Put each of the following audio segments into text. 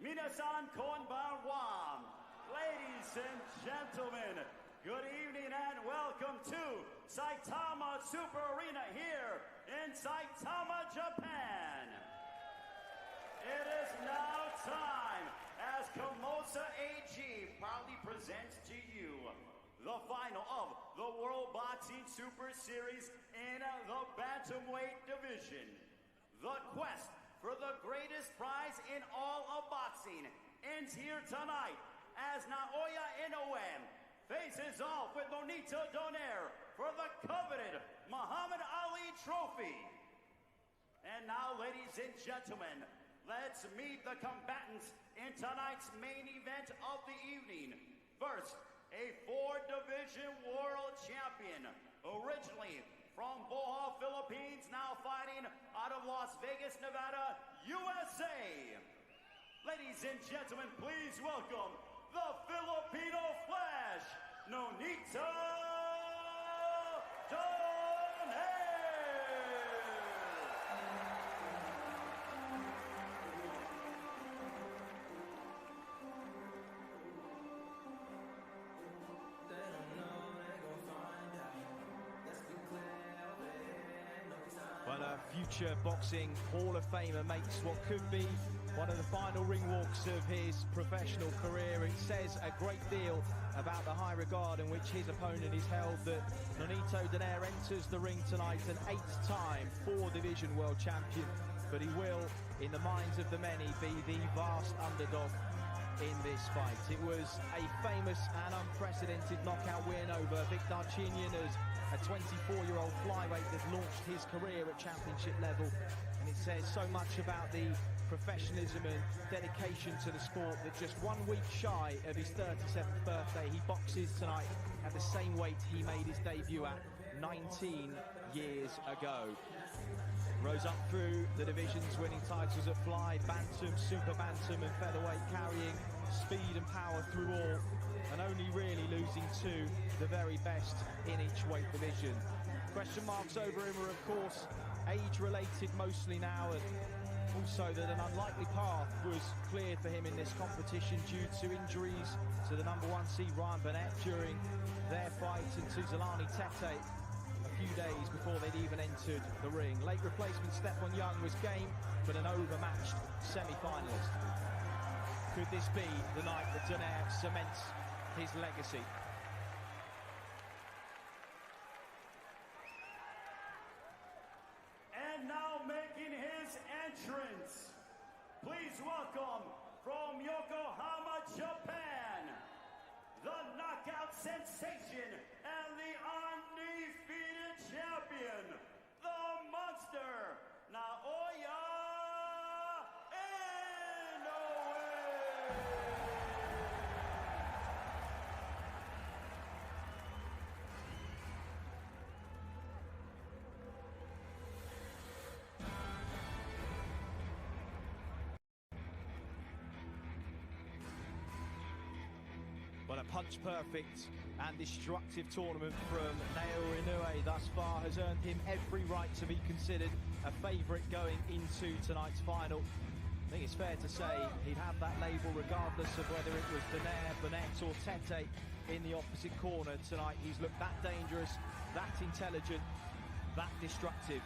Minasan konbanwa. Ladies and gentlemen, good evening and welcome to Saitama Super Arena here in Saitama, Japan. It is now time as Komosa AG proudly presents to you the final of the World Boxing Super Series in the Bantamweight division. The quest for the greatest prize in all of boxing ends here tonight as Naoya Inoue faces off with donaire for the coveted Muhammad Ali Trophy. And now, ladies and gentlemen, let's meet the combatants in tonight's main event of the evening. First, a four-division world champion, originally from Bohol, Philippines, now fighting out of Las Vegas, Nevada, USA. Ladies and gentlemen, please welcome the Filipino Flash, Nonito Donaire. Well, a future boxing Hall of Famer makes what could be one of the final ring walks of his professional career. It says a great deal about the high regard in which his opponent is held that Nonito Donaire enters the ring tonight, an 8-time four-division world champion, but he will, in the minds of the many, be the vast underdog in this fight. It was a famous and unprecedented knockout win over Victor Chinyan as a 24-year-old flyweight that launched his career at championship level, and it says so much about the professionalism and dedication to the sport that just 1 week shy of his 37th birthday, he boxes tonight at the same weight he made his debut at 19 years ago. Rose up through the divisions, winning titles at fly, bantam, super bantam and featherweight, carrying speed and power through all, and only really losing to the very best in each weight division. Question marks over him are, of course, age-related mostly now, and also that an unlikely path was cleared for him in this competition due to injuries to the number 1 seed Ryan Burnett during their fight and to Zolani Tete a few days before they'd even entered the ring. Late replacement Stephon Young was game, but an overmatched semi-finalist. Could this be the night that Donaire cements his legacy? And now making his entrance, please welcome from Yokohama, Japan, the knockout sensation and the undefeated champion, the monster, Naoya Inoue. Well, a punch-perfect and destructive tournament from Naoya Inoue thus far has earned him every right to be considered a favourite going into tonight's final. I think it's fair to say he'd have that label regardless of whether it was donaire, bonnet or tete in the opposite corner tonight. He's looked that dangerous, that intelligent, that destructive.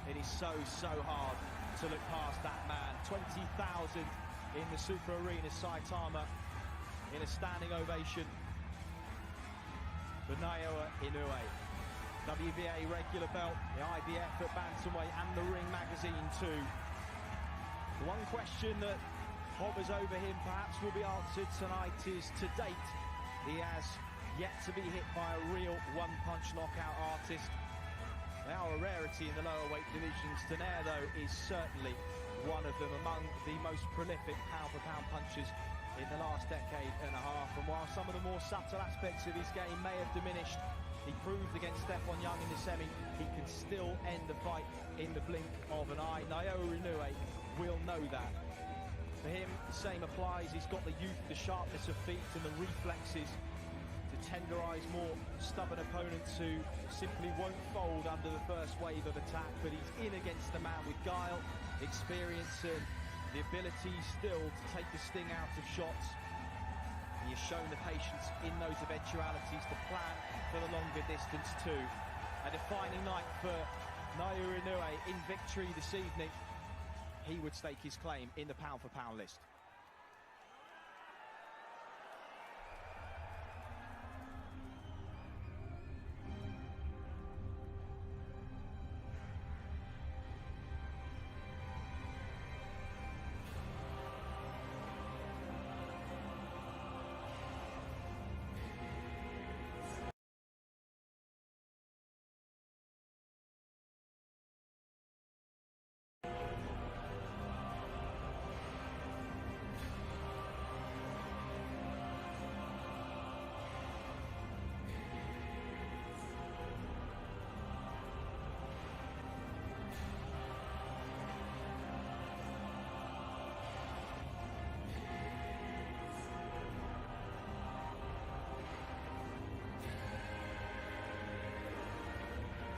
It is so hard to look past that man. 20,000 in the Super Arena Saitama in a standing ovation for Naoya Inoue. WBA regular belt, the IBF at bantamweight and the Ring magazine too. The one question that hovers over him perhaps will be answered tonight is, to date, he has yet to be hit by a real one-punch knockout artist. They are a rarity in the lower weight divisions. Donaire, though, is certainly one of them, among the most prolific pound-for-pound punchers in the last decade and a half. And while some of the more subtle aspects of his game may have diminished, he proved against Stephon Young in the semi he can still end the fight in the blink of an eye. Naoya Inoue will know that. For him, the same applies. He's got the youth, the sharpness of feet and the reflexes to tenderise more stubborn opponents who simply won't fold under the first wave of attack. But he's in against the man with guile, experience and the ability still to take the sting out of shots. He has shown the patience in those eventualities to plan for the longer distance too. A defining night for Naoya Inoue in victory this evening. He would stake his claim in the pound-for-pound list.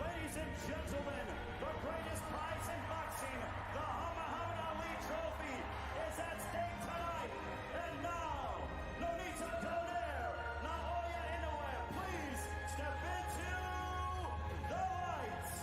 Ladies and gentlemen, the greatest prize in boxing, the Muhammad Ali Trophy, is at stake tonight. And now, no need to donaire. Naoya Inoue, please step into the lights.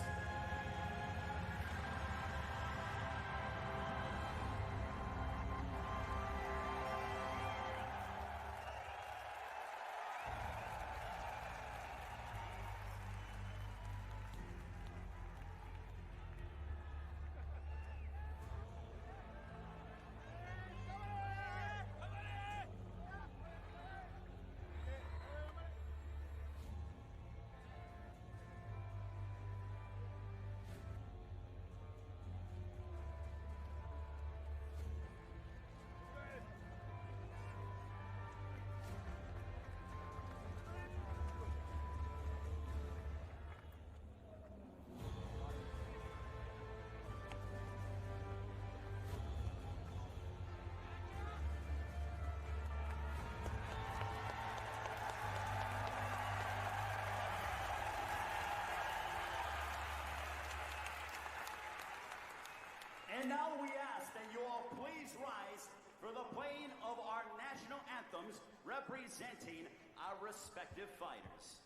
And now we ask that you all please rise for the playing of our national anthems representing our respective fighters.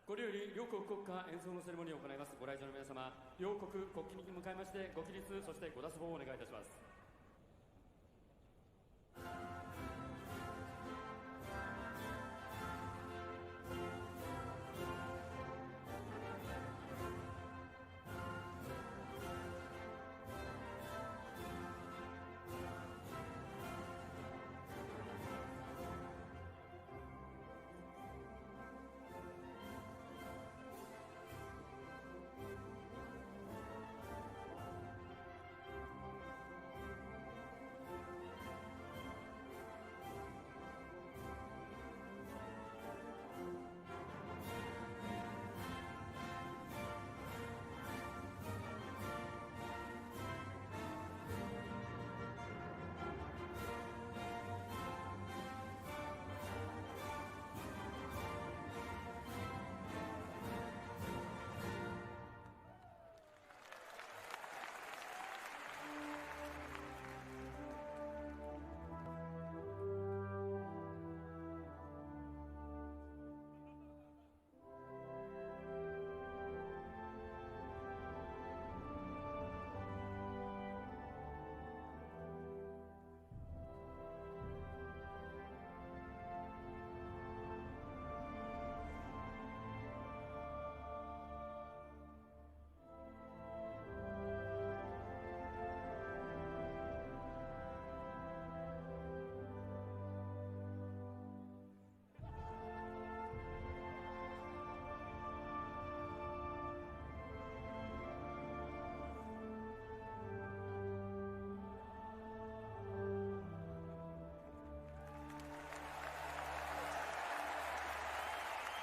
これより両国国歌演奏のセレモニーを行います。ご来場の皆様、両国国旗に向かいましてご起立、そしてご脱帽をお願いいたします。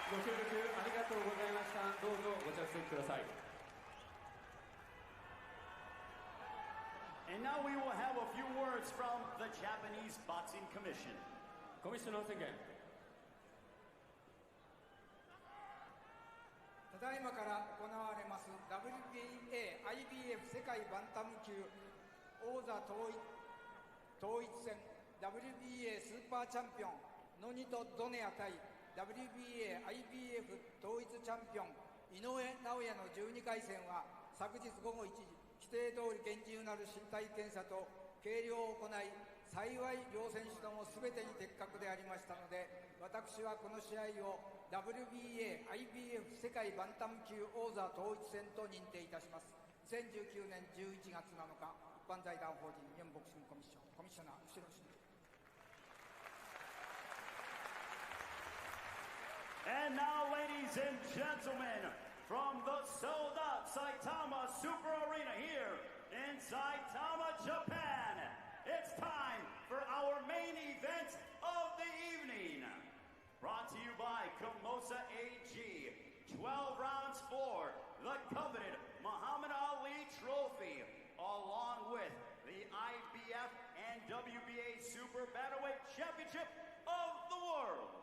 ご協力ありがとうございました。どうぞご着席ください。 And now we will have a few words from the Japanese Boxing Commission. コミッショナー宣言。ただいまから行われます WBA IBF 世界バンタム級王座統一戦 WBA スーパーチャンピオンノニト・ドネア対 WBA IBF 統一チャンピオン井上尚弥の12回戦は昨日午後1時規定通り厳重なる身体検査と計量を行い幸い両選手とも全てに的確でありましたので私はこの試合を WBA IBF 世界バンタム級王座統一戦と認定いたします。2019年11月7日一般財団法人日本ボクシングコミッションコミッショナー後ろ氏。 And now, ladies and gentlemen, from the sold-out Saitama Super Arena here in Saitama, Japan, it's time for our main event of the evening. Brought to you by Komosa AG, 12 rounds for the coveted Muhammad Ali Trophy, along with the IBF and WBA Super Bantamweight Championship of the world.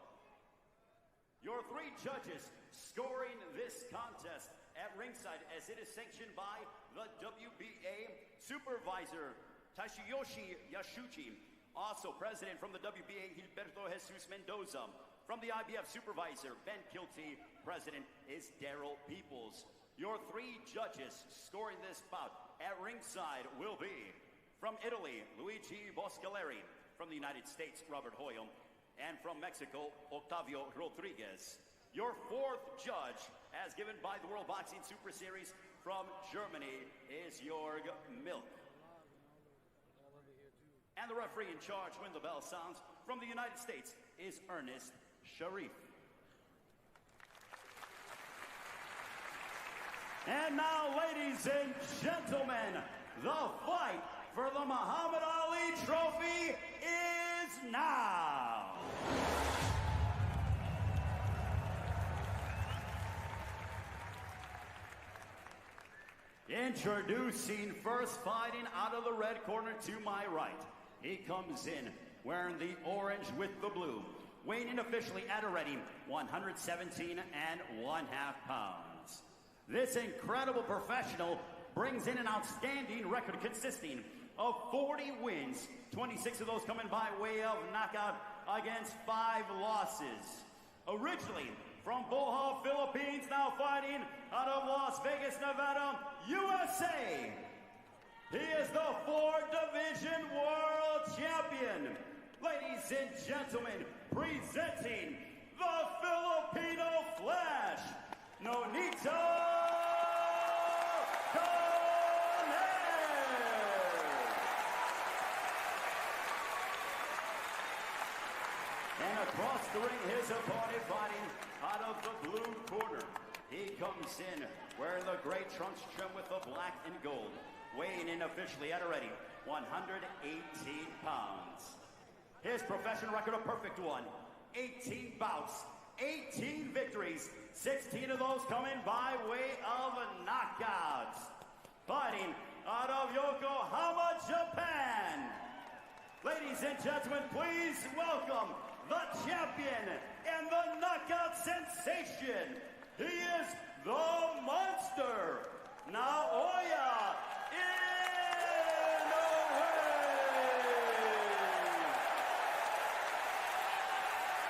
Your three judges scoring this contest at ringside as it is sanctioned by the WBA supervisor Tashiyoshi Yashuchi, also president from the WBA Gilberto Jesus Mendoza. From the IBF supervisor Ben Kilty, president is Daryl Peoples. Your three judges scoring this bout at ringside will be from Italy Luigi Boscaleri, from the United States Robert Hoyle, and from Mexico, Octavio Rodriguez. Your fourth judge, as given by the World Boxing Super Series from Germany, is Jörg Milk. And the referee in charge when the bell sounds from the United States is Ernest Sharif. And now, ladies and gentlemen, the fight for the Muhammad Ali Trophy is now. Introducing first, fighting out of the red corner to my right. He comes in wearing the orange with the blue. Weighing in officially at a ready 117 1/2 pounds. This incredible professional brings in an outstanding record consisting of 40 wins, 26 of those coming by way of knockout against 5 losses. Originally from Bohol, Philippines, now fighting out of Las Vegas, Nevada, USA. He is the 4-division world champion. Ladies and gentlemen, presenting the Filipino Flash, Nonito Donaire. And across the ring, his opponent fighting out of the blue corner. He comes in wearing the gray trunks trim with the black and gold. Weighing in officially at a ready 118 pounds. His professional record a perfect one. 18 bouts, 18 victories, 16 of those coming by way of knockouts. Fighting out of Yokohama, Japan. Ladies and gentlemen, please welcome the champion and the knockout sensation. He is the monster, Naoya Inoue.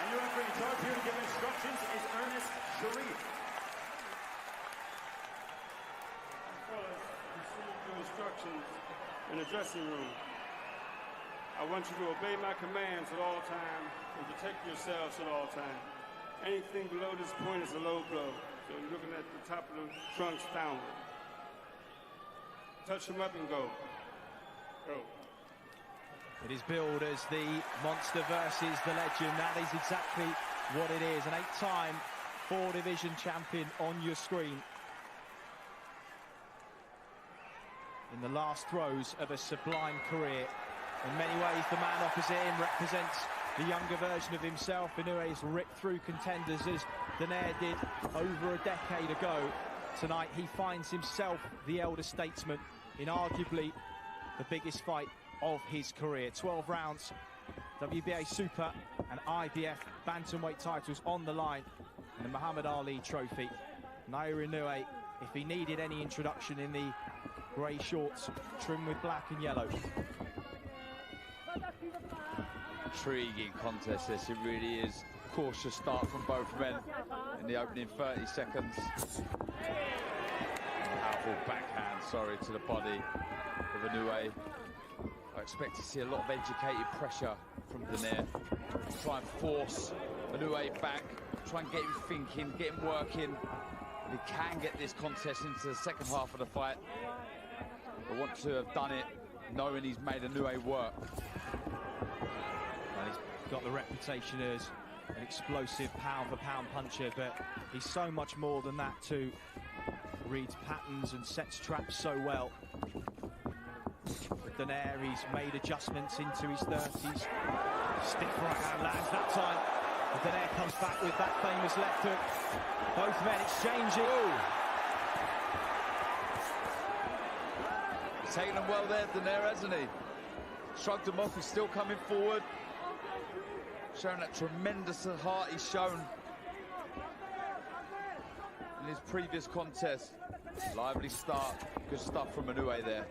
And your referee in charge here to give instructions is Ernest Sharif. Fellas, receive your instructions in the dressing room. I want you to obey my commands at all times and protect yourselves at all times. Anything below this point is a low blow. So you're looking at the top of the trunks downward. Touch them up and go. Go. It is billed as the monster versus the legend. That is exactly what it is. An 8-time 4-division champion on your screen. In the last throes of a sublime career. In many ways, the man opposite him represents the younger version of himself. Inoue has ripped through contenders as Donaire did over a decade ago. Tonight he finds himself the elder statesman in arguably the biggest fight of his career. 12 rounds, WBA Super and IBF Bantamweight titles on the line, and the Muhammad Ali Trophy. Naoya Inoue, if he needed any introduction in the grey shorts trimmed with black and yellow. Intriguing contest this, it really is. Cautious start from both men in the opening 30 seconds. Powerful backhand, to the body of Inoue. I expect to see a lot of educated pressure from Donaire. Try and force Inoue back, try and get him thinking, get him working. He can get this contest into the second half of the fight. I want to have done it knowing he's made Inoue work. Well, he's got the reputation as an explosive pound-for-pound puncher, but he's so much more than that too. Reads patterns and sets traps so well. With Donaire, he's made adjustments into his 30s. Stiff right hand lands that time. And Donaire comes back with that famous left hook. Both men exchanging. He's taken them well there, Donaire, hasn't he? Shrugged him off, he's still coming forward. Showing that tremendous heart he's shown in his previous contest. Lively start, good stuff from Inoue there.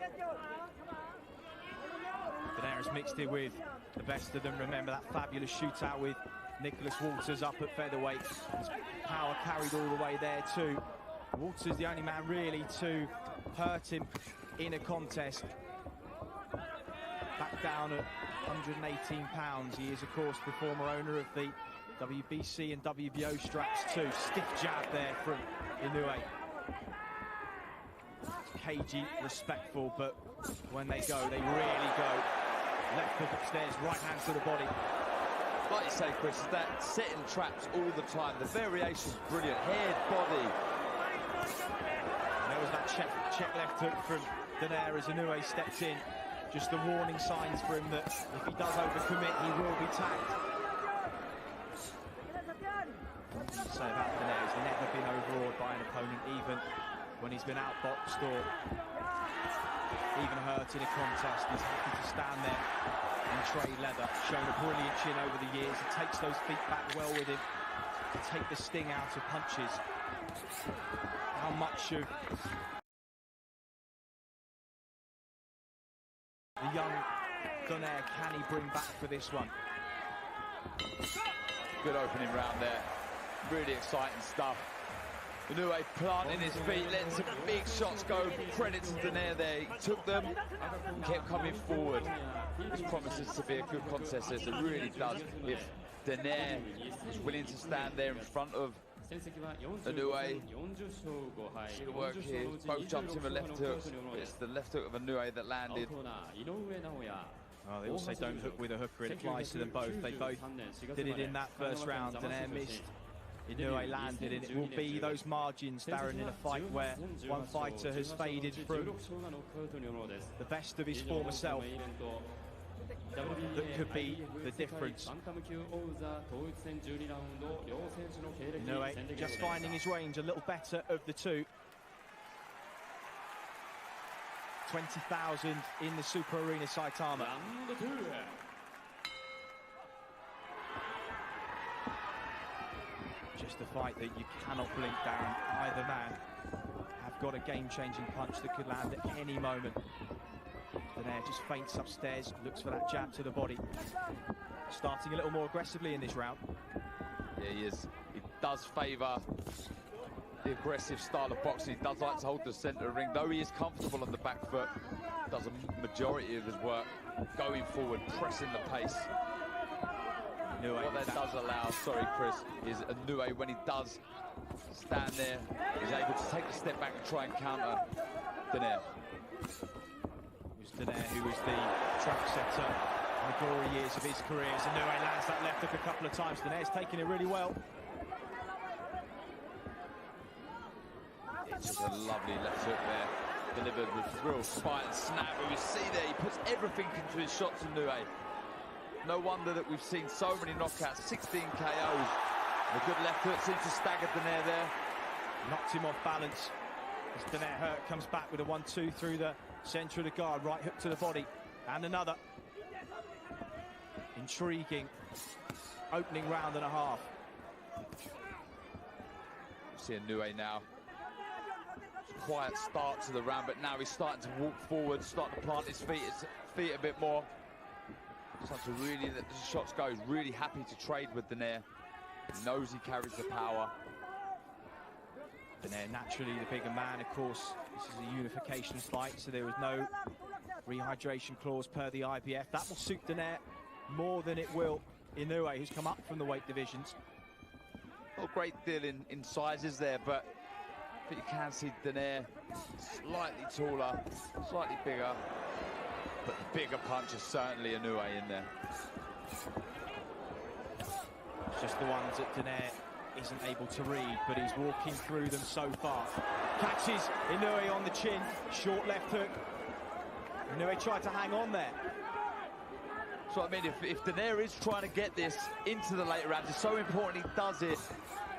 Donaire has mixed it with the best of them. Remember that fabulous shootout with Nicholas Walters up at featherweight. His power carried all the way there too. Walters the only man really to hurt him in a contest. Back down at 118 pounds. He is, of course, the former owner of the WBC and WBO straps too. Stiff jab there from Inoue. Cagey, respectful, but when they go, they really go. Left hook upstairs, right hand to the body. Like you say, Chris, that setting traps all the time. The variation's brilliant. Head, body. And there was that check left hook from Donaire as Inoue steps in. Just the warning signs for him that if he does overcommit, he will be tagged. So about Donaire, he's never been overawed by an opponent, even when he's been outboxed or even hurt in a contest. He's happy to stand there and trade leather. Shown a brilliant chin over the years. He takes those feet back well with him to take the sting out of punches. How much of the young Donaire can he bring back for this one? Good opening round there. Really exciting stuff. Inoue planting his feet, letting some big shots go. Credit to Donaire there. He took them and kept coming forward. This promises to be a good contest, as it really does. If Donaire is willing to stand there in front of Inoue. See the work here. Both jumped in the left hooks. It's the left hook of Inoue that landed. Oh, they also don't hook with a hooker. It applies to them both. They both did it in that first round. Donaire missed. Inoue landed, and it will be those margins, Darren, in a fight where one fighter has faded from the best of his former self. That could be the difference. Inoue just finding his range, a little better of the two. 20,000 in the Super Arena Saitama. Just a fight that you cannot blink down. Either man have got a game-changing punch that could land at any moment. Donaire just feints upstairs, looks for that jab to the body. Starting a little more aggressively in this round. Yeah, he is. He does favour the aggressive style of boxing. He does like to hold the centre of the ring. Though he is comfortable on the back foot, does a majority of his work going forward, pressing the pace. What that does allow, sorry Chris, is Inoue, when he does stand there, is able to take a step back and try and counter Donaire. It was Donaire who was the track setter in the glory years of his career. As Inoue lands that left hook a couple of times. Donaire's taking it really well. It's just a lovely left hook there, delivered with real spite and snap. And we see there, he puts everything into his shots, Inoue. No wonder that we've seen so many knockouts, 16 KOs. A good left hook seems to stagger Donaire there. Knocked him off balance. As Donaire hurt, comes back with a 1-2 through the centre of the guard. Right hook to the body. And another. Intriguing opening round and a half. See Inoue now. Quiet start to the round, but now he's starting to walk forward, starting to plant his feet a bit more. Starting to really let the shots go. He's really happy to trade with Donaire. He knows he carries the power. Donaire naturally the bigger man, of course. This is a unification fight, so there was no rehydration clause per the IBF. That will suit Donaire more than it will Inoue, who's come up from the weight divisions. Not a great deal in sizes there, but you can see Donaire slightly taller, slightly bigger, but the bigger punch is certainly Inoue in there. It's just the ones that Donaire isn't able to read, but he's walking through them so far. Catches Inoue on the chin, short left hook. Inoue tried to hang on there. So I mean, if Donaire is trying to get this into the later rounds, it's so important he does it,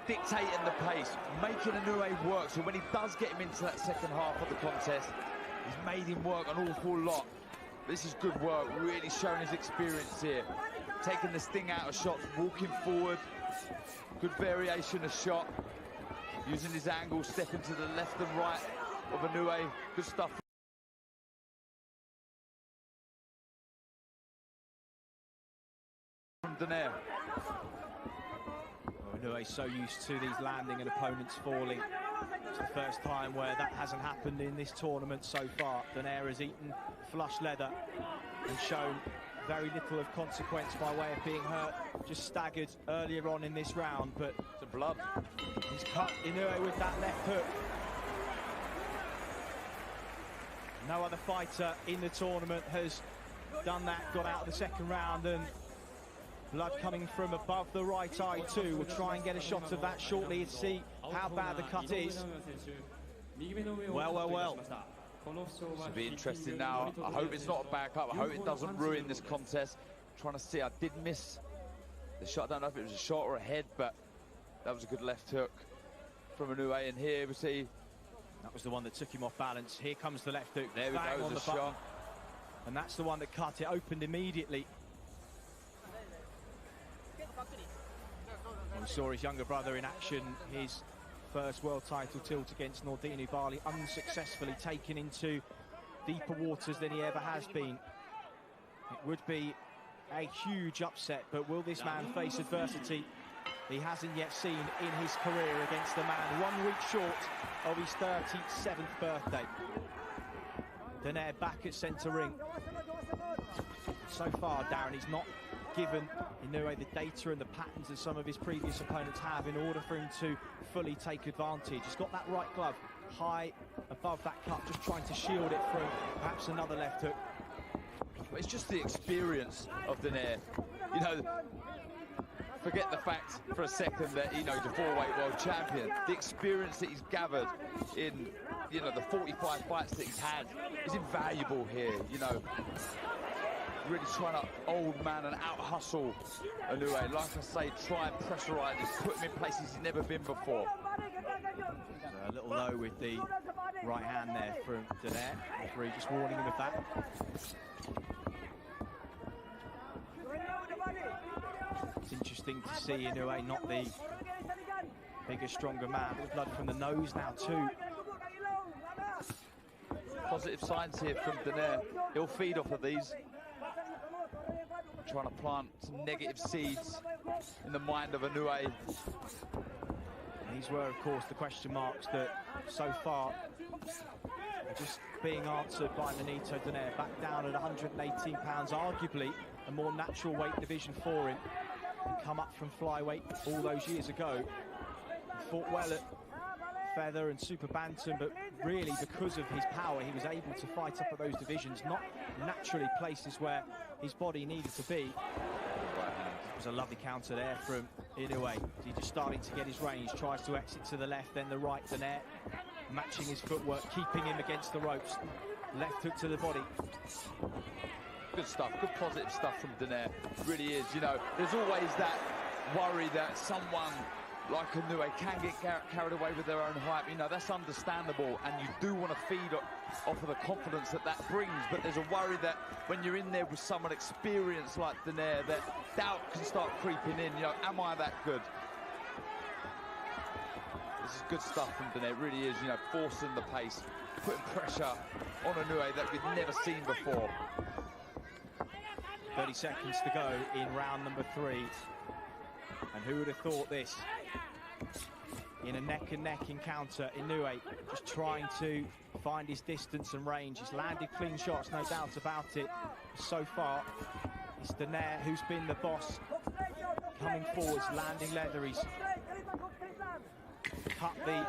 dictating the pace, making Inoue work, so when he does get him into that second half of the contest, he's made him work an awful lot. This is good work, really showing his experience here. Taking the sting out of shots, walking forward, good variation of shot, using his angle, stepping to the left and right of Inoue, good stuff. From Donaire. Inoue's so used to these landing and opponents falling. It's the first time where that hasn't happened in this tournament so far. Donaire has eaten flush leather and shown very little of consequence by way of being hurt. Just staggered earlier on in this round, but the blood. He's cut Inoue with that left hook. No other fighter in the tournament has done that, got out of the second round, and blood coming from above the right eye too. We'll try and get a shot of that shortly and see how bad the cut is. Well. This will be interesting now. I hope it's not a back up. I hope it doesn't ruin this contest. I'm trying to see, I did miss the shot. I don't know if it was a shot or a head, but that was a good left hook from Inoue. And here we see, that was the one that took him off balance. Here comes the left hook. There we go, the shot. And that's the one that cut it, opened immediately. We saw his younger brother in action, his first world title tilt against Nordine Bali, unsuccessfully taken into deeper waters than he ever has been. It would be a huge upset, but will this man face adversity he hasn't yet seen in his career against a man 1 week short of his 37th birthday? Donaire back at centre ring. So far, Darren, he's not given Inoue the data and the patterns that some of his previous opponents have in order for him to fully take advantage. He's got that right glove high above that cut, just trying to shield it from perhaps another left hook. But it's just the experience of Donaire. You know, forget the fact for a second that Inoue's a 4-weight world champion. The experience that he's gathered in, you know, the 45 fights that he's had is invaluable here, you know. Really trying to old man and out hustle Inoue. Like I say, try and pressurise him, put him in places he's never been before. A little low with the right hand there from Donaire. Referee just warning him of that. It's interesting to see Inoue, not the bigger, stronger man. With blood from the nose now too. Positive signs here from Donaire. He'll feed off of these. Trying to plant some negative seeds in the mind of Inoue. These were, of course, the question marks that so far are just being answered by Nonito Donaire. Back down at 118 pounds, arguably a more natural weight division for him. And come up from flyweight all those years ago. He fought well at feather and super bantam, but really because of his power he was able to fight up at those divisions, not naturally places where his body needed to be. It was a lovely counter there from Inoue. He's just starting to get his range, tries to exit to the left, then the right. Donaire matching his footwork, keeping him against the ropes. Left hook to the body. good stuff, good positive stuff from donaire. Really is, you know, there's always that worry that someone like Inoue can get carried away with their own hype. You know, that's understandable, and you do want to feed off of the confidence that brings, but there's a worry that when you're in there with someone experienced like donaire, that doubt can start creeping in. You know, am I that good? This is good stuff from donaire, it really is, you know, forcing the pace, putting pressure on Inoue that we've never seen before. 30 seconds to go in round number 3. And who would have thought this? In a neck-and-neck encounter, Inoue just trying to find his distance and range. He's landed clean shots, no doubt about it. So far, it's donaire who's been the boss. Coming forwards, landing leather. He's cut the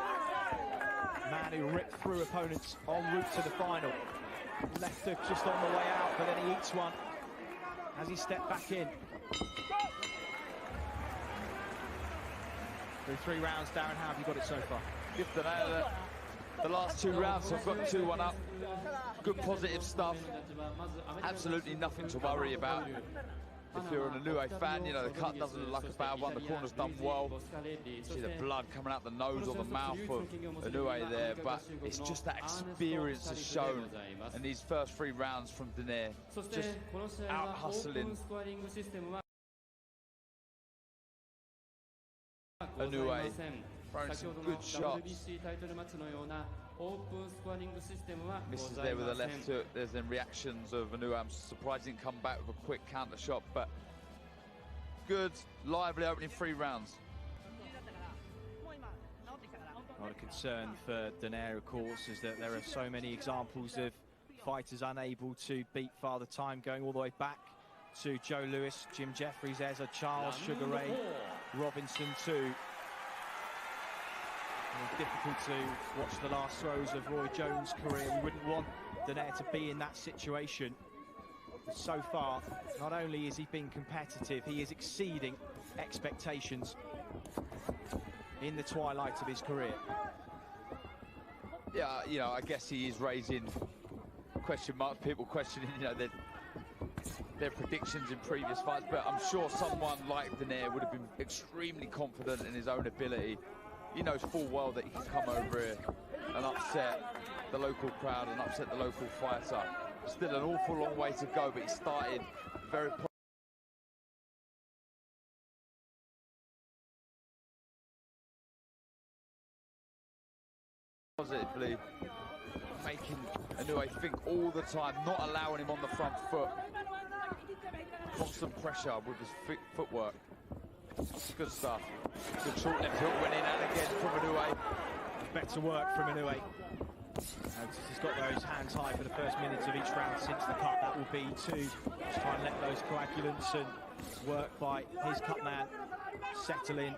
man who ripped through opponents en route to the final. Left hook just on the way out, but then he eats one as he stepped back in. Through 3 rounds, Darren, how have you got it so far? Give donaire the last 2 rounds, so I've got 2-1 up. Good positive stuff. Absolutely nothing to worry about. If you're an Inoue fan, you know, the cut doesn't look like a bad one. The corner's done well. See the blood coming out the nose or the mouth of Inoue there, but it's just that experience is shown. And these first 3 rounds from donaire, just out-hustling Inoue, throwing some good shots. Misses there with a left hook. There's then reactions of Inoue. I'm surprised he didn't come back with a quick counter shot, but good, lively opening 3 rounds. Not a concern for donaire, of course, is that there are so many examples of fighters unable to beat Father Time, going all the way back to Joe Louis, Jim Jeffries, Ezra Charles, Sugar Ray Robinson too. It's difficult to watch the last throws of Roy Jones' career. We wouldn't want donaire to be in that situation. But so far, not only is he being competitive, he is exceeding expectations in the twilight of his career. Yeah, you know, I guess he is raising question marks, people questioning, you know, their predictions in previous fights, but I'm sure someone like donaire would have been extremely confident in his own ability. He knows full well that he can come over here and upset the local crowd and upset the local fighter. Still an awful long way to go, but he started very positively, making Inoue think all the time, not allowing him on the front foot. Constant pressure with his footwork. Good stuff. Good short left hook went in and again from Inoue. Better work from Inoue. Notice he's got those hands high for the first minutes of each round since the cut. That will be 2. Just try and let those coagulants and work by his cut man settle in.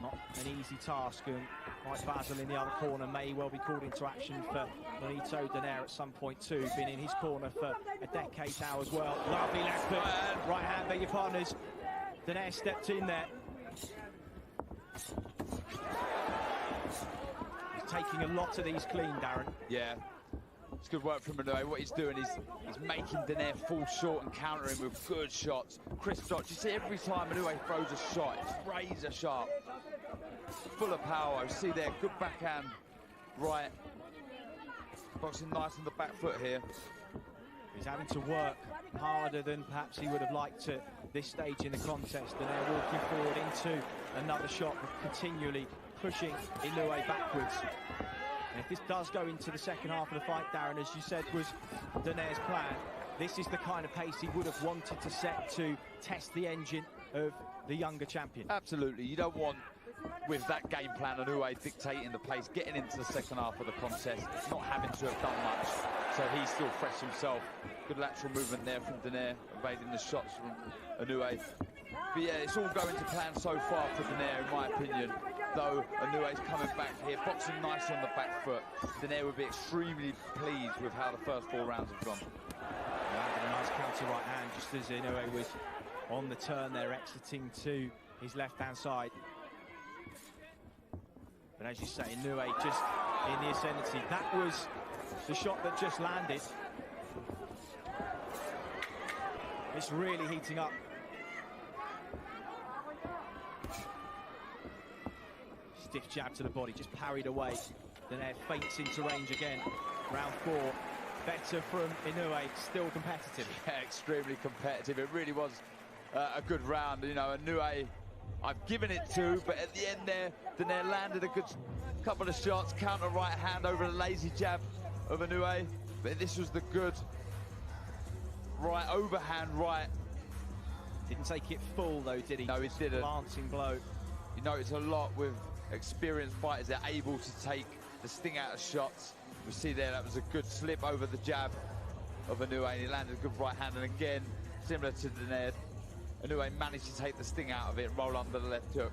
Not an easy task, and Mike Basil in the other corner may well be called into action for Nonito donaire at some point too. Been in his corner for a decade now as well. Lovely left hook, right hand, beg your partners. donaire stepped in there. He's taking a lot of these clean, Darren. Yeah, it's good work from Inoue. What he's doing is he's making donaire fall short and countering with good shots, crisp shots. You see every time Inoue throws a shot, it's razor sharp, full of power. You see there, good backhand, right. Boxing nice on the back foot here. He's having to work harder than perhaps he would have liked at this stage in the contest. And they're walking forward into another shot, continually pushing Inoue backwards. And if this does go into the second half of the fight, Darren, as you said, was donaire's plan, this is the kind of pace he would have wanted to set to test the engine of the younger champion. Absolutely. You don't want, with that game plan, Inoue dictating the pace, getting into the second half of the contest, not having to have done much. So he's still fresh himself. Good lateral movement there from donaire, evading the shots from Inoue. But yeah, it's all going to plan so far for donaire, in my opinion. Though Inoue's coming back here, boxing nice on the back foot. donaire would be extremely pleased with how the first 4 rounds have gone. Landed a nice counter right hand just as Inoue was on the turn there, exiting to his left-hand side. But as you say, Inoue just in the ascendancy. That was the shot that just landed. It's really heating up. Stiff jab to the body, just parried away. Donaire feints into range again. Round 4, better from Inoue, still competitive. Yeah, extremely competitive. It really was a good round. You know, Inoue, I've given it to, but at the end there, Donaire landed a good couple of shots, counter right hand over the lazy jab of Inoue. But this was the good right overhand right. Didn't take it full though, did he? No, he didn't. Lancing blow. You notice a lot with experienced fighters, they're able to take the sting out of shots. We see there that was a good slip over the jab of Inoue, and he landed a good right hand, and again, similar to Donaire, Inoue managed to take the sting out of it and roll under the left hook.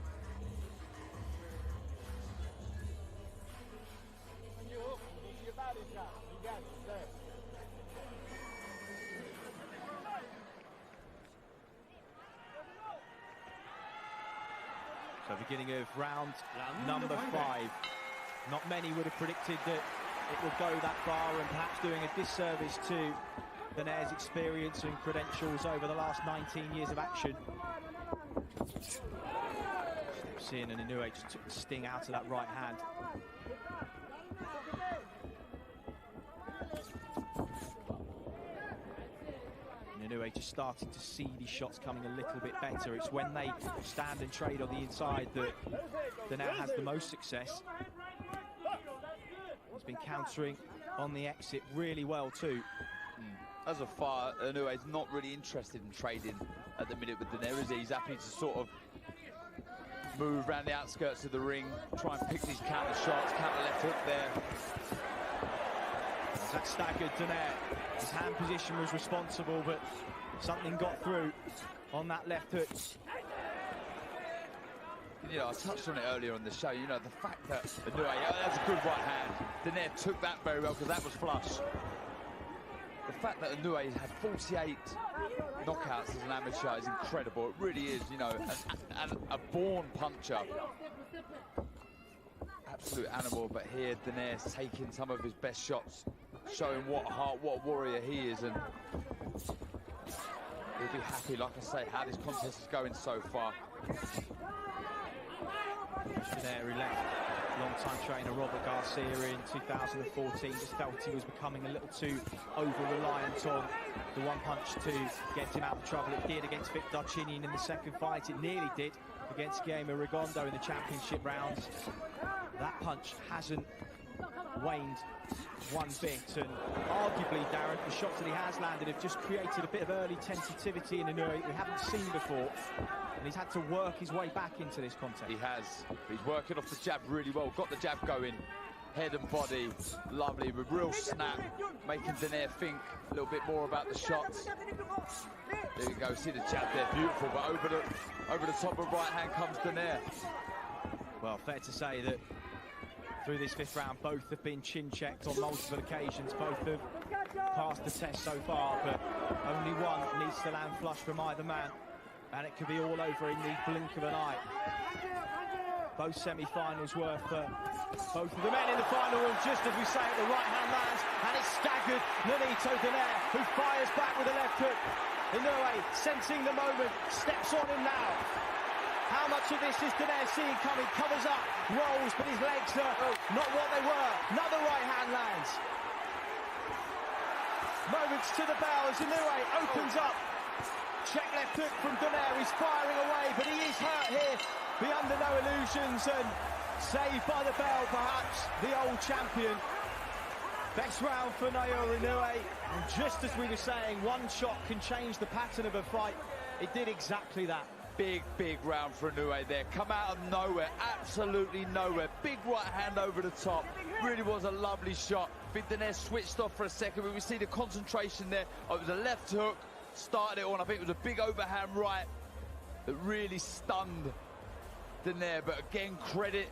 So beginning of round number 5. Not many would have predicted that it would go that far, and perhaps doing a disservice to Donaire's experience and credentials over the last 19 years of action. Steps in, and Inoue just took the sting out of that right hand. Inoue just started to see these shots coming a little bit better. It's when they stand and trade on the inside that Donaire has the most success. He's been countering on the exit really well too. As a far, Inoue's not really interested in trading at the minute with Donaire, is he? He's happy to sort of move around the outskirts of the ring, try and pick these counter shots, counter left hook there. That staggered Donaire. His hand position was responsible, but something got through on that left hook. You know, I touched on it earlier on the show, you know, the fact that Inoue, that's a good right hand. Donaire took that very well because that was flush. The fact that Inoue had 48 knockouts as an amateur is incredible. It really is, you know, a born puncher. Absolute animal, but here Donaire's taking some of his best shots, showing what a heart, what a warrior he is, and he'll be happy, like I say, how this contest is going so far. Donaire, who left long-time trainer Robert Garcia in 2014, just felt he was becoming a little too over-reliant on the one punch to get him out of trouble. It did against Vic Darcinian in the second fight. It nearly did against Guillermo Rigondeaux in the championship rounds. That punch hasn't waned one bit, and arguably, Darren, the shots that he has landed have just created a bit of early tentativity in Inoue that we haven't seen before, and he's had to work his way back into this contest. He has. He's working off the jab really well, got the jab going, head and body, lovely, with real snap, making Donaire think a little bit more about the shots. There you go, see the jab there, beautiful, but over the top of right hand comes Donaire. Well, fair to say that through this 5th round, both have been chin-checked on multiple occasions. Both have passed the test so far, but only one needs to land flush from either man, and it could be all over in the blink of an eye. Both semi-finals were for both of the men in the final room. Just as we say it, the right hand lands, and it's staggered Nonito Donaire, who fires back with a left hook. Inoue, sensing the moment, steps on him now. How much of this is Donaire seeing coming? Covers up, rolls, but his legs are not what they were. Another right hand lands. Moments to the bell as Inoue opens up. Check left hook from Donaire. He's firing away, but he is hurt here. Be under no illusions, and saved by the bell, perhaps, the old champion. Best round for Naoya Inoue. And just as we were saying, one shot can change the pattern of a fight. It did exactly that. Big round for Inoue there. Come out of nowhere, absolutely nowhere. Big right hand over the top. Really was a lovely shot. I think Donaire switched off for a second, but we see the concentration there. Oh, it was a left hook, started it on. I think it was a big overhand right that really stunned Donaire. But again, credit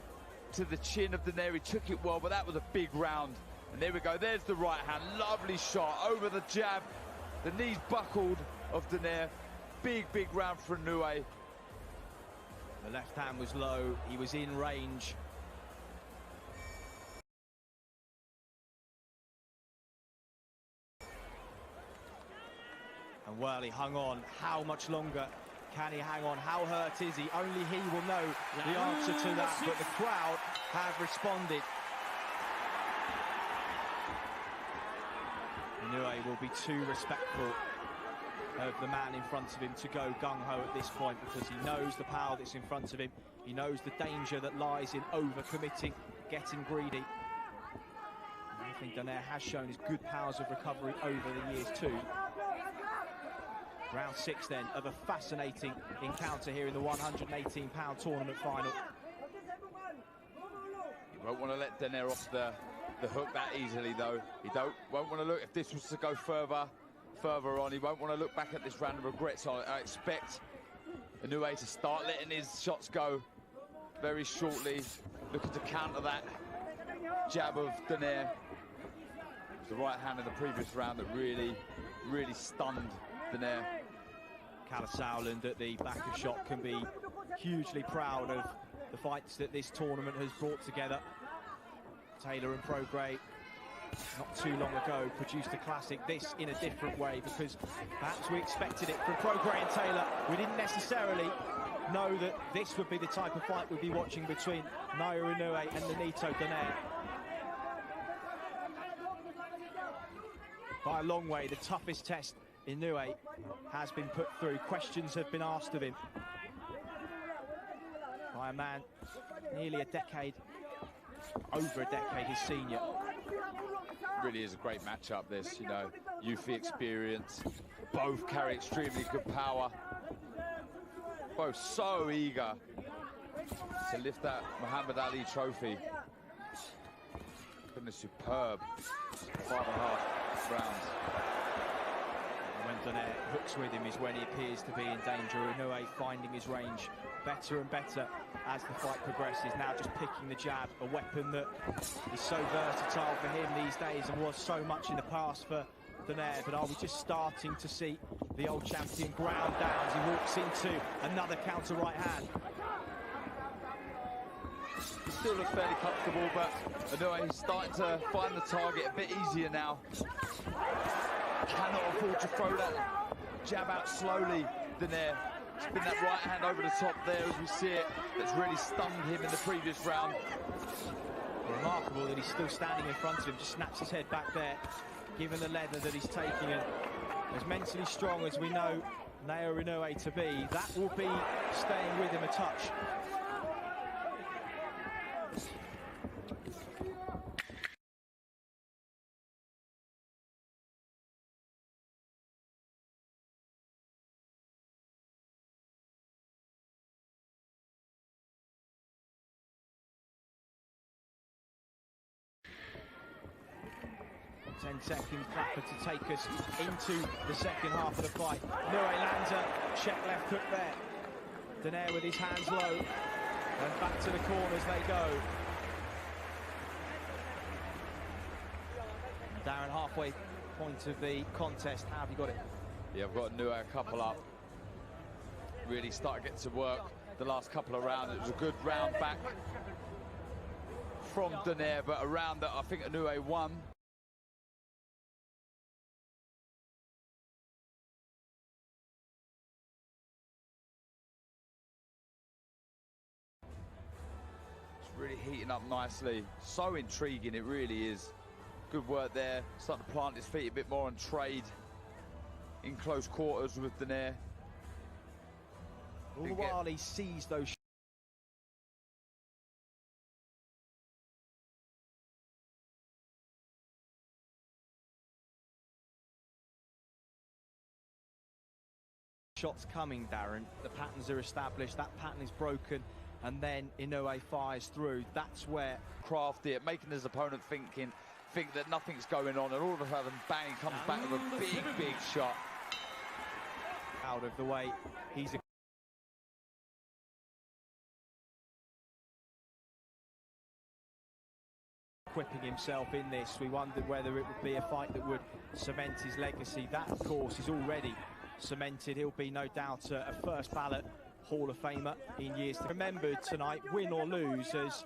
to the chin of Donaire. He took it well, but that was a big round. And there we go, there's the right hand. Lovely shot over the jab. The knees buckled of Donaire. Big round for Inoue. The left hand was low, he was in range. And Well, he hung on. How much longer can he hang on? How hurt is he? Only he will know the answer to that, but the crowd have responded. Inoue will be too respectful of the man in front of him to go gung-ho at this point, because he knows the power that's in front of him. He knows the danger that lies in over-committing, getting greedy. And I think Donaire has shown his good powers of recovery over the years too. Round 6 then of a fascinating encounter here in the 118-pound tournament final. You won't want to let Donaire off the hook that easily though. He won't want to look, if this was to go further on, he won't want to look back at this round of regret. So I expect Inoue to start letting his shots go very shortly, looking to counter that jab of Donaire. It was the right hand in the previous round that really stunned Donaire. Sauerland at the back of shot can be hugely proud of the fights that this tournament has brought together. Taylor and Prograis, not too long ago, produced a classic, this in a different way, because perhaps we expected it from Prograis and Taylor. We didn't necessarily know that this would be the type of fight we'd be watching between Naoya Inoue and Nonito Donaire. By a long way, the toughest test Inoue has been put through. Questions have been asked of him by a man nearly a decade, over a decade his senior. Really is a great matchup, this, you know, youthful experience. Both carry extremely good power. Both so eager to lift that Muhammad Ali trophy. Been a superb 5.5 rounds. When Donaire hooks with him is when he appears to be in danger. Inoue finding his range better and better as the fight progresses. Now just picking the jab, a weapon that is so versatile for him these days and was so much in the past for Donaire. But are we just starting to see the old champion ground down as he walks into another counter right hand? He still looks fairly comfortable, but Inoue is starting to find the target a bit easier now. Cannot afford to throw that jab out slowly, Donaire. Spin that right hand over the top there as we see it. That's really stunned him in the previous round. Remarkable that he's still standing in front of him, just snaps his head back there, given the leather that he's taking. And as mentally strong as we know Naoya Inoue to be, that will be staying with him a touch. Seconds clapper to take us into the second half of the fight. Inoue lands a check left hook there. Donaire with his hands low, and back to the corners they go. Darren, halfway point of the contest, how have you got it? Yeah, I've got Inoue a couple up. Really started to get to work the last couple of rounds. It was a good round back from Donaire, but a round that I think Inoue won. Really heating up nicely. So intriguing, it really is. Good work there. Starting to plant his feet a bit more and trade in close quarters with Donaire. All the while he sees those shots coming, Darren. The patterns are established, that pattern is broken, and then Inoue fires through. That's where crafty it, making his opponent think that nothing's going on, and all of a sudden, bang, he comes back with a big shot. Out of the way, he's equipping himself in this. We wondered whether it would be a fight that would cement his legacy. That, of course, is already cemented. He'll be, no doubt, a first ballot Hall of Famer in years to remembered tonight, win or lose, as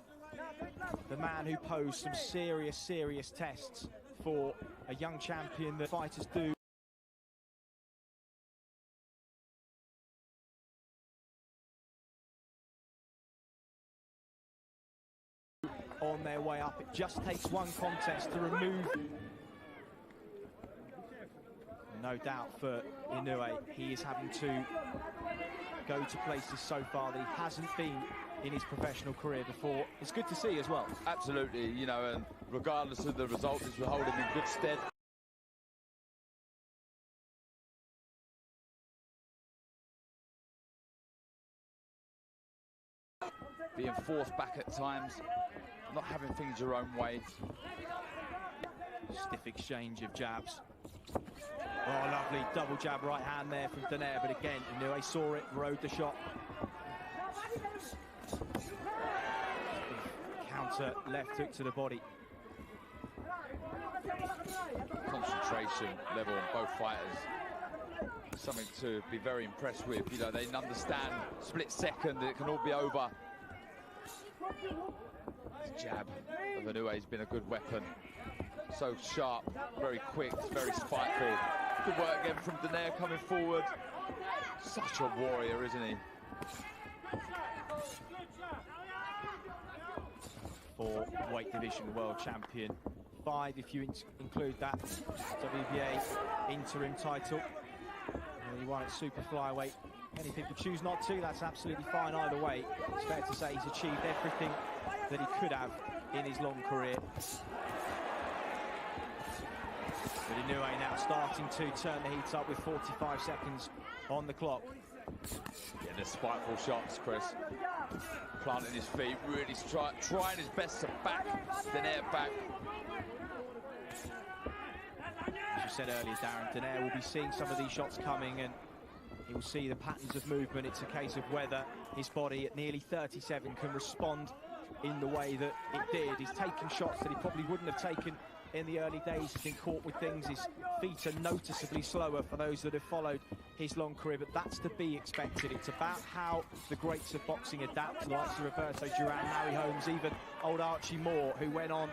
the man who posed some serious tests for a young champion that fighters do on their way up. It just takes one contest to remove. No doubt for Inoue, he is having to go to places so far that he hasn't been in his professional career before. It's good to see as well. Absolutely, you know, and regardless of the result, this will hold him in good stead. Being forced back at times, not having things your own way. Stiff exchange of jabs. Oh, lovely double jab right hand there from Donaire, but again, Inoue saw it, rode the shot. Counter left hook to the body. Concentration level on both fighters. Something to be very impressed with. You know, they understand split second that it can all be over. This jab of Inoue has been a good weapon. So sharp, very quick, very spiteful. Good work again from Donaire coming forward. Such a warrior, isn't he? For weight division world champion. 5 if you include that WBA interim title. And he won at super flyweight. Many people choose not to, that's absolutely fine either way. It's fair to say he's achieved everything that he could have in his long career. But Inoue now starting to turn the heat up with 45 seconds on the clock. Yeah, the spiteful shots, Chris. Planting his feet, really trying his best to back Donaire back. As you said earlier, Darren, Donaire will be seeing some of these shots coming and he will see the patterns of movement. It's a case of whether his body at nearly 37 can respond in the way that it did. He's taken shots that he probably wouldn't have taken in the early days. He's been caught with things. His feet are noticeably slower for those that have followed his long career, but that's to be expected. It's about how the greats of boxing adapt, to the likes of Roberto Duran, Larry Holmes, even old Archie Moore, who went on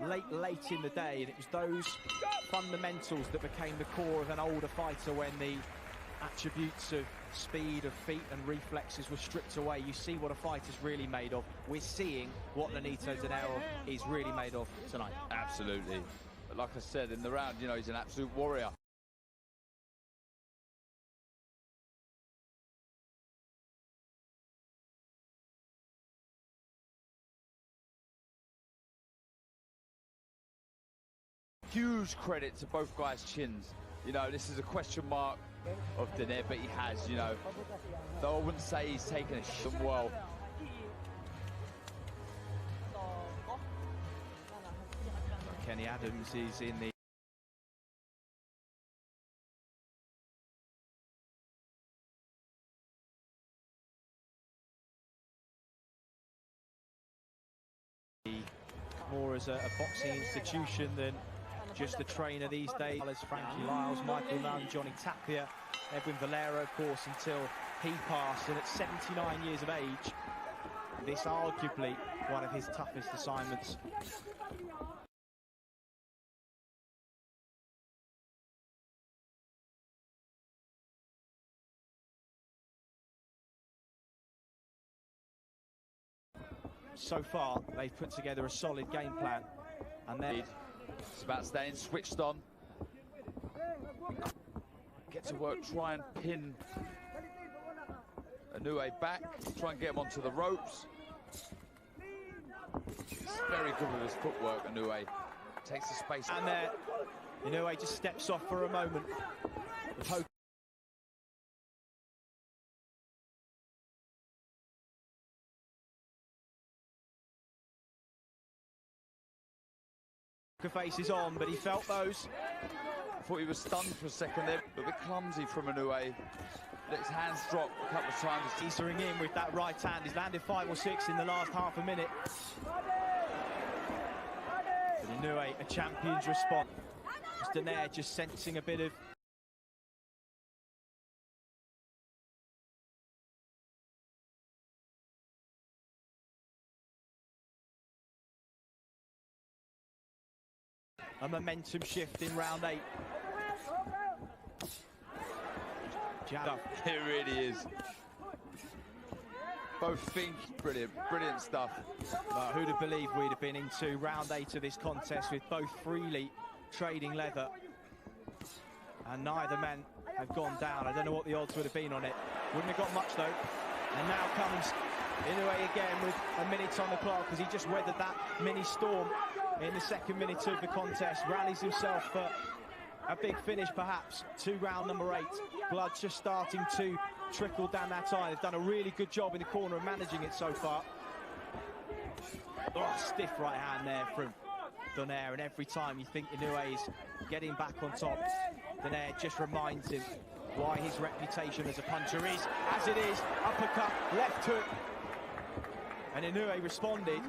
late in the day, and it was those fundamentals that became the core of an older fighter when the attributes of speed, of feet and reflexes were stripped away. You see what a fighter's really made of. We're seeing what Nonito Donaire is really made of tonight. Absolutely. But like I said, in the round, you know, he's an absolute warrior. Huge credit to both guys' chins. You know, this is a question mark of Donaire, but he has, you know. Though I wouldn't say he's taken a shot well. Kenny Adams is in the more as a boxing institution than just a trainer these days. As Frankie Lyles, Michael Nunn, Johnny Tapia, Edwin Valero, of course, until he passed. And at 79 years of age, this arguably one of his toughest assignments. So far, they've put together a solid game plan, and then it's about staying switched on. Get to work, try and pin Inoue back, try and get him onto the ropes. He's very good with his footwork, Inoue. Takes the space. And there, Inoue just steps off for a moment. Poker face is on, but he felt those. I thought he was stunned for a second there, a bit clumsy from Inoue. Let his hands drop a couple of times. Easering in with that right hand. He's landed 5 or 6 in the last half a minute. But Inoue, a champion's response. Donaire just sensing a bit of a momentum shift in round 8. It really is. Both feet, brilliant stuff. Who'd have believed we'd have been into round 8 of this contest with both freely trading leather, and neither men have gone down. I don't know what the odds would have been on it. Wouldn't have got much though. And now comes Inoue again with a minute on the clock as he just weathered that mini storm in the second minute of the contest. Rallies himself for a big finish perhaps to round number 8. Blood's just starting to trickle down that eye. They've done a really good job in the corner of managing it so far. Oh, stiff right hand there from donaire, and every time you think Inoue is getting back on top, donaire just reminds him why his reputation as a puncher is as it is. Uppercut, left hook, and Inoue responded,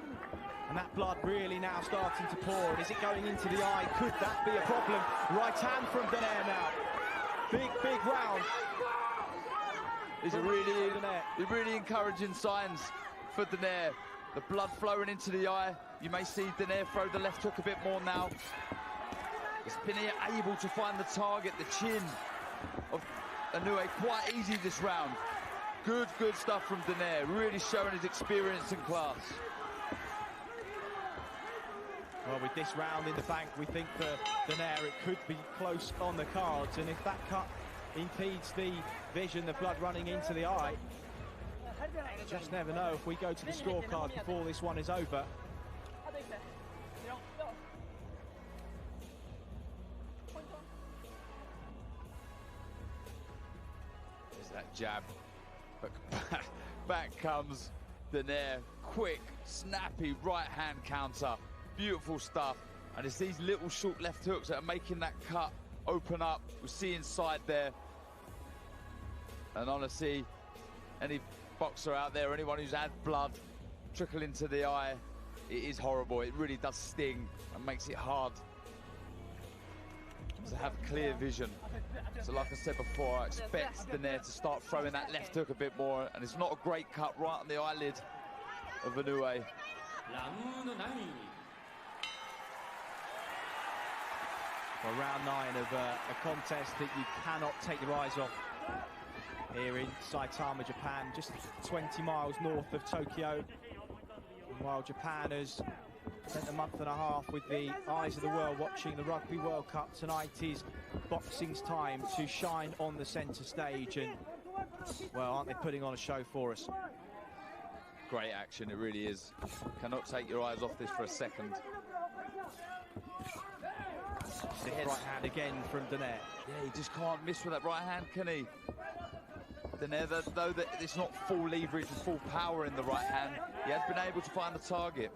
and that blood really now starting to pour. And is it going into the eye? Could that be a problem? Right hand from donaire now. Big round. These are really encouraging signs for donaire. The blood flowing into the eye. You may see donaire throw the left hook a bit more now. He's been able to find the target, the chin of Inoue quite easy this round. Good stuff from donaire, really showing his experience and class. Well, with this round in the bank, we think for donaire it could be close on the cards, and if that cut impedes the vision, the blood running into the eye, just never know if we go to the scorecard before this one is over. There's that jab, but back comes donaire. Quick, snappy right hand counter. Beautiful stuff. And it's these little short left hooks that are making that cut open up. We see inside there. And honestly, any boxer out there, anyone who's had blood trickle into the eye, it is horrible. It really does sting and makes it hard to have clear vision. So like I said before, I expect donaire to start throwing that left hook a bit more, and it's not a great cut right on the eyelid of Inoue. Well, round 9 of a contest that you cannot take your eyes off here in Saitama, Japan, just 20 miles north of Tokyo. And while Japan has spent a month and a half with the eyes of the world watching the Rugby World Cup, tonight is boxing's time to shine on the centre stage, and, well, aren't they putting on a show for us? Great action, it really is. Cannot take your eyes off this for a second. Stiff right hand again from donaire. Yeah, he just can't miss with that right hand, can he? Donaire, though it's not full leverage and full power in the right hand, he has been able to find the target.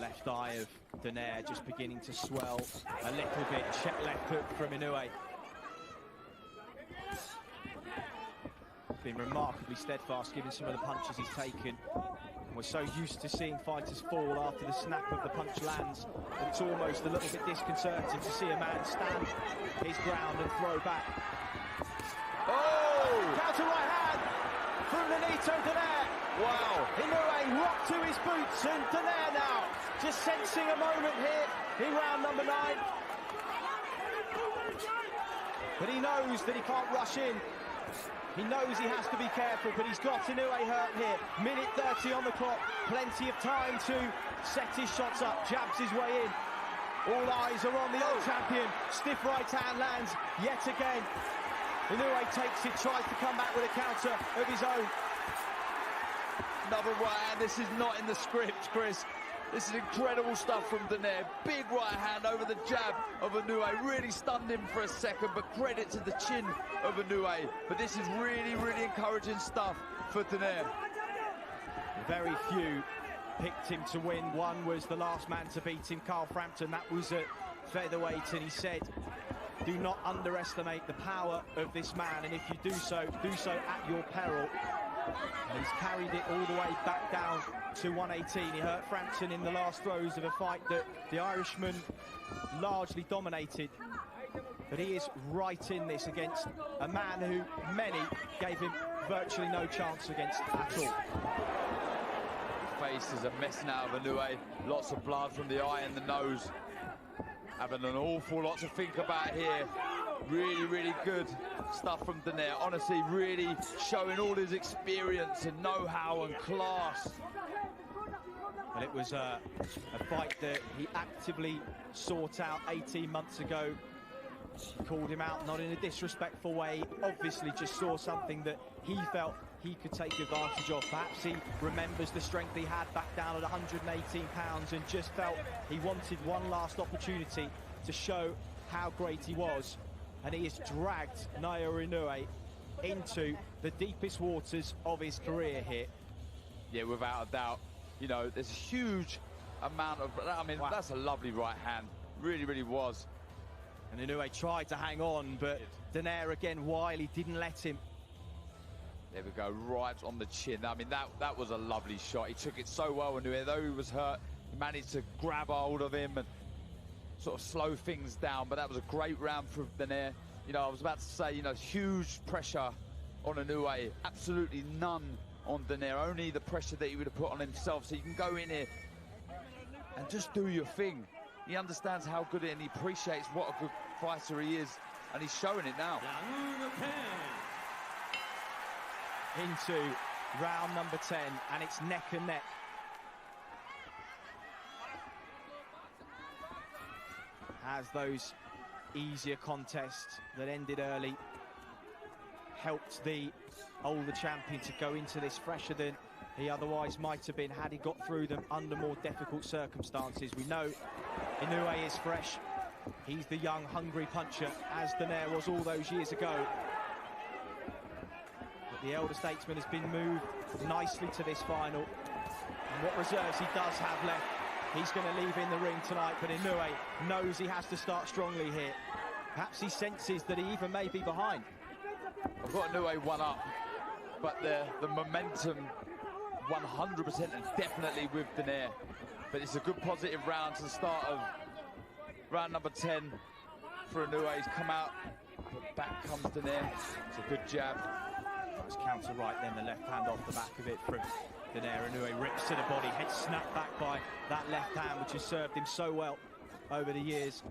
Left eye of donaire just beginning to swell a little bit. Check left hook from Inoue. Been remarkably steadfast given some of the punches he's taken. We're so used to seeing fighters fall after the snap of the punch lands that it's almost a little bit disconcerting to see a man stand his ground and throw back. Oh! Counter right hand from Nonito donaire. Wow! Inoue rocked to his boots, and donaire now just sensing a moment here in round number 9. But he knows that he can't rush in. He knows he has to be careful, but he's got Inoue hurt here. Minute 30 on the clock, plenty of time to set his shots up, jabs his way in. All eyes are on the old champion. Stiff right hand lands yet again. Inoue takes it, tries to come back with a counter of his own. Another right hand. This is not in the script, Chris. This is incredible stuff from donaire. Big right hand over the jab of Inoue. Really stunned him for a second, but credit to the chin of Inoue. But this is really encouraging stuff for donaire. Very few picked him to win. One was the last man to beat him, Carl Frampton. That was at featherweight, and he said, do not underestimate the power of this man, and if you do so at your peril. And he's carried it all the way back down to 118. He hurt Frampton in the last throes of a fight that the Irishman largely dominated. But he is right in this against a man who many gave him virtually no chance against at all. The face is a mess now of Inoue. Lots of blood from the eye and the nose. Having an awful lot to think about here. Really good stuff from donaire. Honestly, really showing all his experience and know-how and class. Well, it was a fight that he actively sought out 18 months ago. He called him out, not in a disrespectful way. Obviously just saw something that he felt he could take advantage of. Perhaps he remembers the strength he had back down at 118 pounds and just felt he wanted one last opportunity to show how great he was. And he has dragged Naoya Inoue into the deepest waters of his career here. Yeah, without a doubt. You know, there's a huge amount of... I mean, wow. That's a lovely right hand. Really was. And Inoue tried to hang on, but donaire again, wily, didn't let him. There we go, right on the chin. I mean, that was a lovely shot. He took it so well, Inoue. Though he was hurt, he managed to grab hold of him and sort of slow things down. But that was a great round for donaire. You know, I was about to say, you know, huge pressure on Inoue. Absolutely none on donaire. Only the pressure that he would have put on himself. So you can go in here and just do your thing. He understands how good it is and he appreciates what a good fighter he is. And he's showing it now. Into round number 10, and it's neck and neck. As those easier contests that ended early helped the older champion to go into this fresher than he otherwise might have been had he got through them under more difficult circumstances. We know Inoue is fresh. He's the young, hungry puncher, as donaire was all those years ago. But the elder statesman has been moved nicely to this final. And what reserves he does have left, he's going to leave in the ring tonight. But Inoue knows he has to start strongly here. Perhaps he senses that he even may be behind. I've got Inoue one up, but the momentum 100% and definitely with donaire. But it's a good positive round to the start of round number 10 for Inoue. He's come out, but back comes donaire. It's a good jab. Nice counter right then, the left hand off the back of it from donaire. Inoue rips to the body, head snapped back by that left hand, which has served him so well over the years.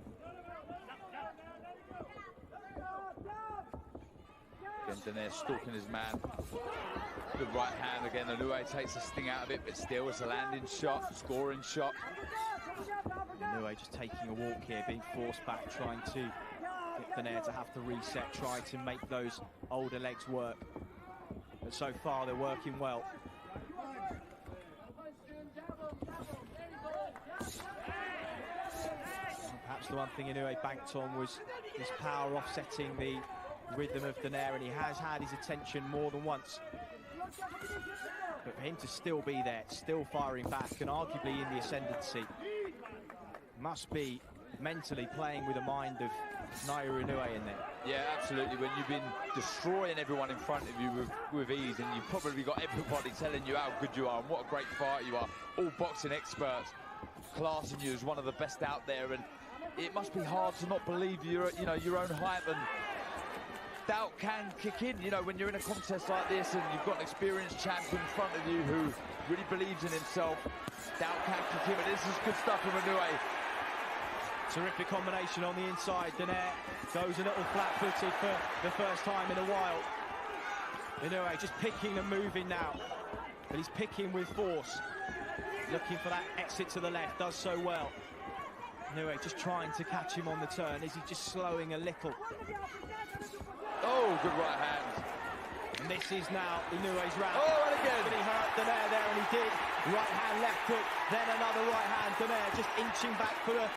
Again, donaire stalking his man. Good right hand again. Inoue takes the sting out of it, but still it's a landing shot, scoring shot. Inoue just taking a walk here, being forced back, trying to get donaire to have to reset, try to make those older legs work. But so far they're working well. Perhaps the one thing Inoue banked on was his power offsetting the rhythm of donaire, and he has had his attention more than once. But for him to still be there, still firing back, and arguably in the ascendancy, must be mentally playing with the mind of Naoya Inoue in there. Yeah, absolutely. When you've been destroying everyone in front of you with ease, and you've probably got everybody telling you how good you are and what a great fighter you are, all boxing experts classing you as one of the best out there, and it must be hard to not believe your own hype, and doubt can kick in, you know, when you're in a contest like this and you've got an experienced champion in front of you who really believes in himself. Doubt can kick in, but this is good stuff from Inoue. Terrific combination on the inside. Donaire goes a little flat-footed for the first time in a while. Inoue just picking and moving now, but he's picking with force. Looking for that exit to the left, does so well. Inoue just trying to catch him on the turn. Is he just slowing a little? Oh, good right hand. And this is now Inoue's round. Oh, and again. But he hurt donaire there, and he did. Right hand, left hook, then another right hand. Donaire just inching back for a...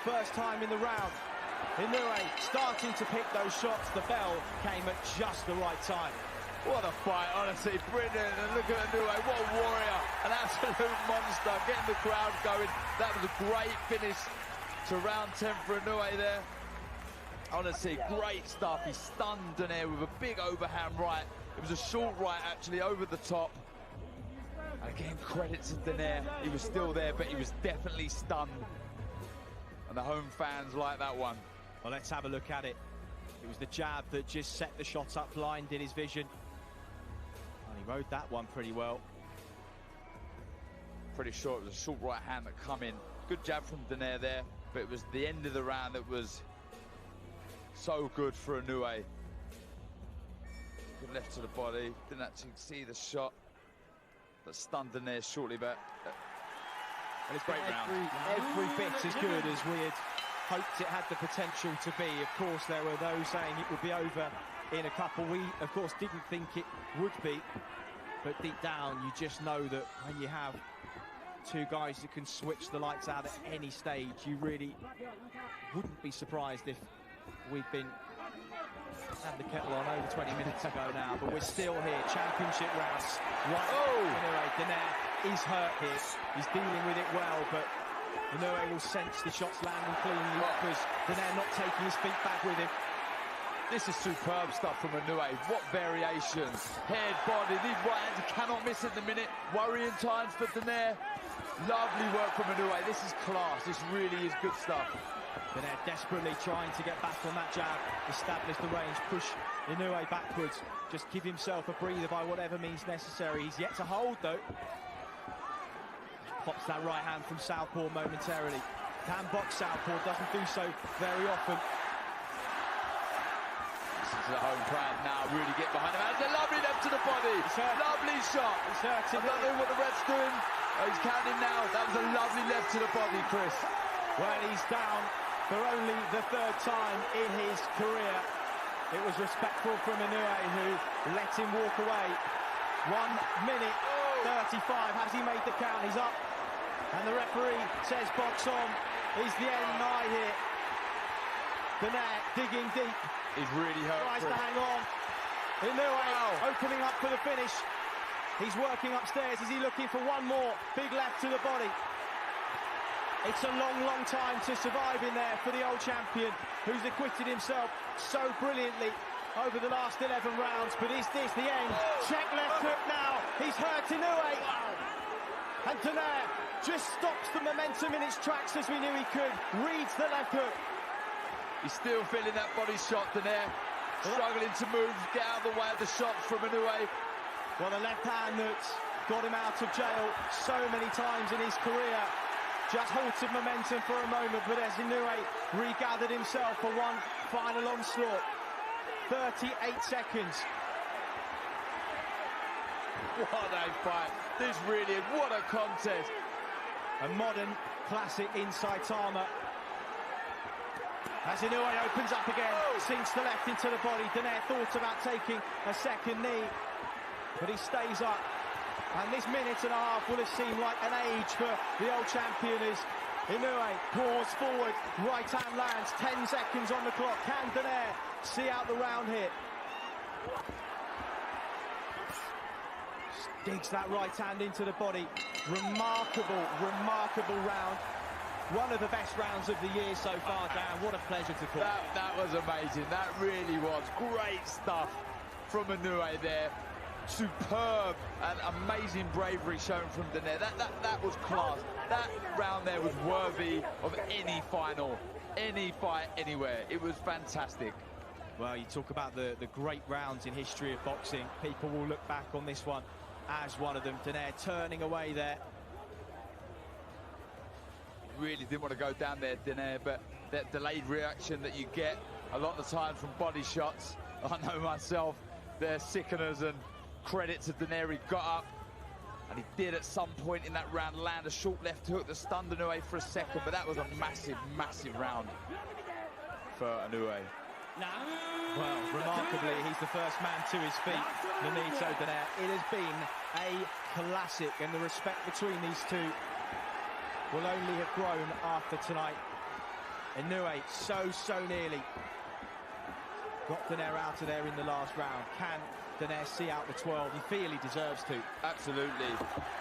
First time in the round. Inoue starting to pick those shots. The bell came at just the right time. What a fight, honestly, brilliant. And look at Inoue, what a warrior, an absolute monster, getting the crowd going. That was a great finish to round 10 for Inoue there. Honestly, great stuff. He stunned donaire with a big overhand right. It was a short right, actually, over the top. And again, credit to donaire. He was still there, but he was definitely stunned. And the home fans like that one. Well, let's have a look at it. It was the jab that just set the shot up, blinded his vision. And he rode that one pretty well. Pretty sure it was a short right hand that come in. Good jab from donaire there, but it was the end of the round that was so good for Inoue. Good left to the body, didn't actually see the shot, but stunned donaire shortly, but and it's great round. Every bit as good as we had hoped it had the potential to be. Of course, there were those saying it would be over in a couple. We, of course, didn't think it would be, but deep down, you just know that when you have two guys that can switch the lights out at any stage, you really wouldn't be surprised if we'd been had the kettle on over 20 minutes ago now, but we're still here. Championship rounds. Right. Anyway, donaire is hurt here. He's dealing with it well, but Inoue will sense the shots landing cleanly because donaire not taking his feet back with him. This is superb stuff from Inoue. What variations. Head, body, these right hands, you cannot miss at the minute. Worrying times for donaire. Lovely work from Inoue. This is class. This really is good stuff. Donaire desperately trying to get back on that jab, establish the range, push Inoue backwards, just give himself a breather by whatever means necessary. He's yet to hold though. Pops that right hand from southpaw momentarily. Can box southpaw, doesn't do so very often. This is the home crowd now, really get behind him. That's a lovely left to the body. Lovely shot. I don't know what the ref's doing. Oh, he's counting now. That was a lovely left to the body, Chris. Well, he's down for only the third time in his career. It was respectful from Inoue, who let him walk away. 1 minute 35. Has he made the count? He's up. And the referee says box on. Is the end nigh here? Donaire digging deep. He's really hurt. Tries to hang on. Inoue opening up for the finish. He's working upstairs. Is he looking for one more? Big left to the body. It's a long, long time to survive in there for the old champion, who's acquitted himself so brilliantly over the last 11 rounds. But is this the end? Check left hook now. He's hurt Inoue. And donaire just stops the momentum in its tracks as we knew he could. Reads the left hook. He's still feeling that body shot, donaire. Struggling to move, get out of the way of the shots from Inoue. Well, the left hand that's got him out of jail so many times in his career just halted momentum for a moment, but as Inoue regathered himself for one final onslaught. 38 seconds. What a fight. This really is, what a contest. A modern classic in Saitama. As Inoue opens up again, sinks the left into the body. Donaire thought about taking a second knee, but he stays up. And this minute and a half will have seemed like an age for the old champion as Inoue pours forward, right hand lands, 10 seconds on the clock. Can donaire see out the round here? Digs that right hand into the body. Remarkable, remarkable round. One of the best rounds of the year so far, Dan. What a pleasure to call. That was amazing. That really was. Great stuff from Inoue there. Superb and amazing bravery shown from donaire. That was class. That round there was worthy of any final, any fight, anywhere. It was fantastic. Well, you talk about the great rounds in history of boxing. People will look back on this one as one of them. Donaire turning away there. Really didn't want to go down there, donaire, but that delayed reaction that you get a lot of the time from body shots, I know myself, they're sickeners, and credit to donaire, he got up and he did at some point in that round land a short left hook that stunned Inoue for a second, but that was a massive, massive round for Inoue. Well, remarkably, he's the first man to his feet, Nonito Donaire. It has been a classic, and the respect between these two will only have grown after tonight. Inoue so nearly got Donaire out of there in the last round. Can Donaire see out the 12? You feel he deserves to. Absolutely.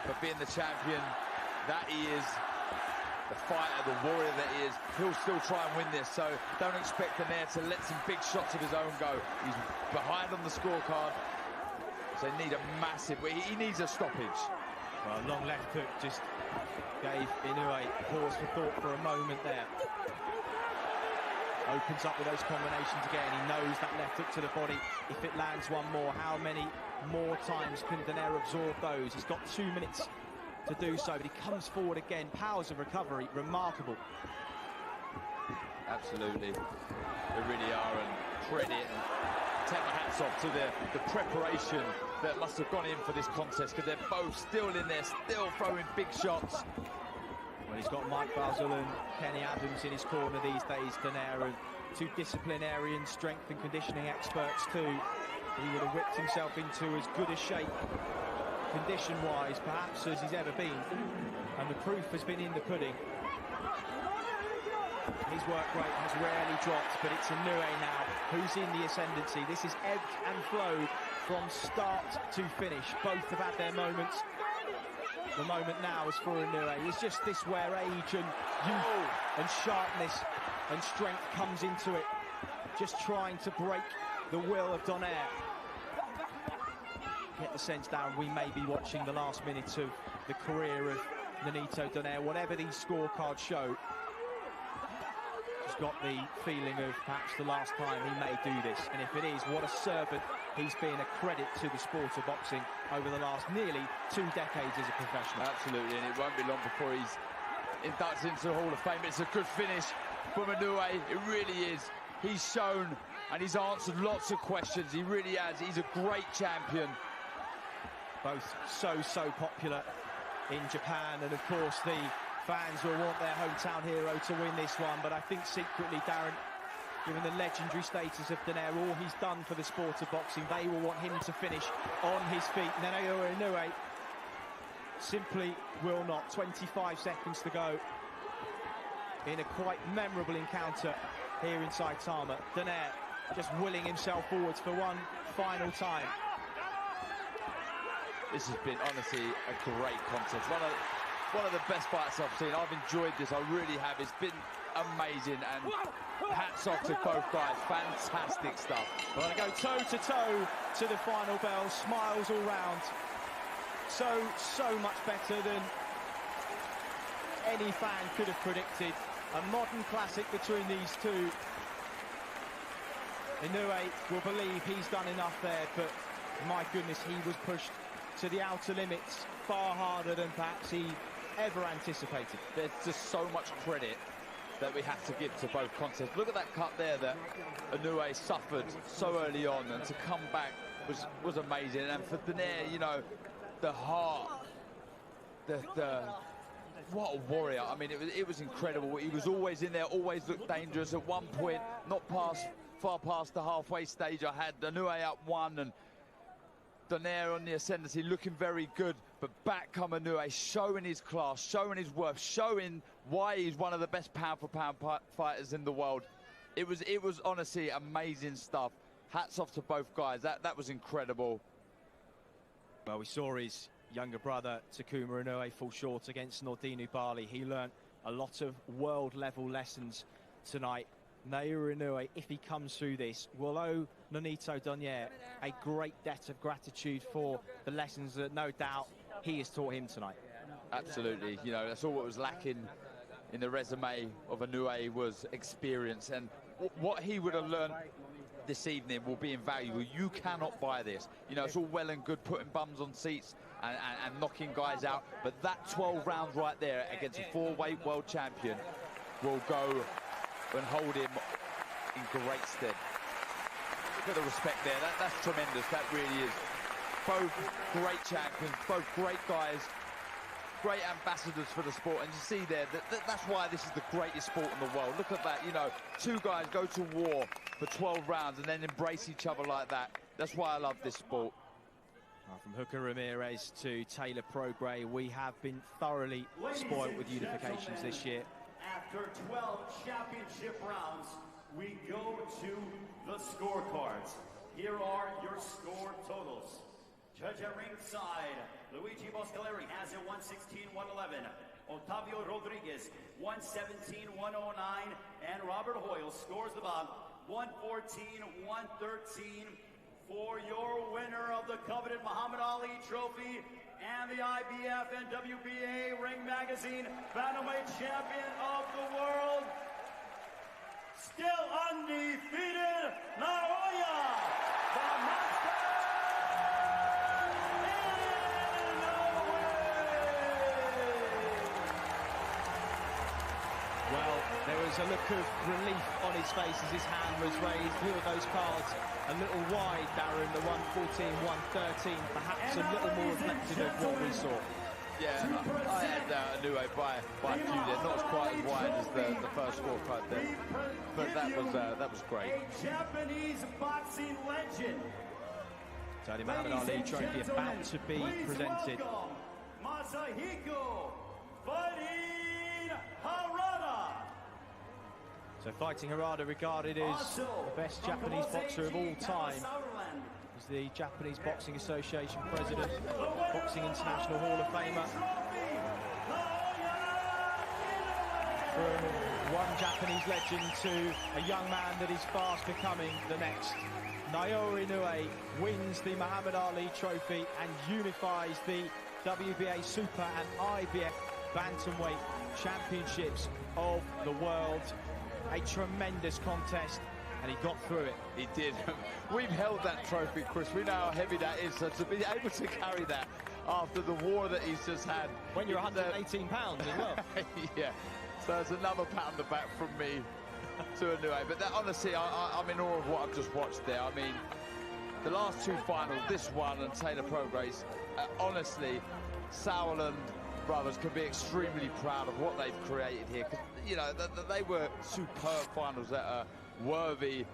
But being the champion that he is, the fighter, the warrior that he is, he'll still try and win this. So don't expect Donaire to let some big shots of his own go. He's behind on the scorecard. So he needs a massive... He needs a stoppage. Well, long left hook just gave Inoue pause for thought for a moment there. Opens up with those combinations again. He knows that left hook to the body. If it lands one more, how many more times can Donaire absorb those? He's got 2 minutes to do so, but he comes forward again. Powers of recovery, remarkable. Absolutely, they really are, and credit and take my hats off to the preparation that must have gone in for this contest, because they're both still in there, still throwing big shots. Well, he's got Mike Basil and Kenny Adams in his corner these days, donaire, and two disciplinarian strength and conditioning experts too. He would have whipped himself into as good a shape, condition-wise, perhaps, as he's ever been. And the proof has been in the pudding. His work rate has rarely dropped, but it's Inoue now who's in the ascendancy. This is ebbed and flowed from start to finish. Both have had their moments. The moment now is for Inoue. It's just this where age and youth and sharpness and strength comes into it. Just trying to break the will of donaire. Get the sense, Darren, we may be watching the last minutes of the career of Nonito Donaire. Whatever these scorecards show, he's got the feeling of perhaps the last time he may do this. And if it is, what a servant he's been, a credit to the sport of boxing over the last nearly 2 decades as a professional. Absolutely, and it won't be long before he's inducted into the Hall of Fame. It's a good finish from Inoue, it really is. He's shown and he's answered lots of questions, he really has. He's a great champion. Both so popular in Japan, and of course the fans will want their hometown hero to win this one, but I think secretly, Darren, given the legendary status of donaire, all he's done for the sport of boxing, they will want him to finish on his feet. Nonito Inoue simply will not. 25 seconds to go in a quite memorable encounter here in Saitama. Donaire just willing himself forwards for one final time. This has been, honestly, a great contest. One of the best fights I've seen. I've enjoyed this, I really have. It's been amazing, and hats off to both guys. Fantastic stuff. Well, they go toe-to-toe to the final bell. Smiles all round. So much better than any fan could have predicted. A modern classic between these two. Inoue will believe he's done enough there, but my goodness, he was pushed to the outer limits far harder than perhaps he ever anticipated. There's just so much credit that we have to give to both contests. Look at that cut there that Inoue suffered so early on, and to come back was amazing. And for donaire, you know, the heart, what a warrior. I mean, it was incredible. He was always in there, always looked dangerous. At one point, not far past the halfway stage, I had Inoue up 1 and donaire on the ascendancy, looking very good, but back come Inoue, showing his class, showing his worth, showing why he's one of the best pound-for-pound fighters in the world. It was honestly amazing stuff. Hats off to both guys. That was incredible. Well, we saw his younger brother Takuma Inoue fall short against Nordinu Bali. He learnt a lot of world-level lessons tonight. Naoya Inoue, if he comes through this, will owe Nonito Donaire a great debt of gratitude for the lessons that no doubt he has taught him tonight. Absolutely, you know, that's all what was lacking in the resume of Inoue was experience, and what he would have learned this evening will be invaluable. You cannot buy this. You know, it's all well and good putting bums on seats and knocking guys out, but that 12 rounds right there against a 4-weight world champion will go and hold him in great stead. Look at the respect there. That's tremendous. That really is. Both great champions, both great guys, great ambassadors for the sport. And you see there, that's why this is the greatest sport in the world. Look at that, you know, 2 guys go to war for 12 rounds and then embrace each other like that. That's why I love this sport. From Hooker Ramirez to Taylor Prograis, we have been thoroughly spoiled with unifications this year. After 12 championship rounds, we go to the scorecards. Here are your score totals. Judge at ringside, Luigi Boscaleri has it 116-111. Otavio Rodriguez, 117-109. And Robert Hoyle scores the bout, 114-113 for your winner of the coveted Muhammad Ali Trophy and the IBF and WBA Ring Magazine Bantamweight Champion of the World, still undefeated, Naoya the Master Inoue. was a look of relief on his face as his hand was raised. Who are those cards? A little wide, Darren, the 114, 113, perhaps a little more reflective of what we saw. Yeah, I had inoue by a few there, not quite as wide as the first scorecard there, but that was great. A Japanese boxing legend. So the Muhammad Ali trophy about to be presented. Masahiko fighting Harada. So fighting Harada, regarded as the best Japanese boxer of all time. He's the Japanese Boxing Association president, Boxing International Hall of Famer. From one Japanese legend to a young man that is fast becoming the next. Naoya Inoue wins the Muhammad Ali trophy and unifies the WBA Super and IBF Bantamweight Championships of the world. A tremendous contest, and he got through it. He did. We've held that trophy, Chris. We know how heavy that is, so to be able to carry that after the war that he's just had. When you're 118 pounds as well. Yeah, so it's another pat on the back from me to Inoue. But that, honestly, I'm in awe of what I've just watched there. I mean, the last two finals, this one and Taylor Prograis, honestly, Sauerland brothers can be extremely proud of what they've created here. You know, they were superb finals that are worthy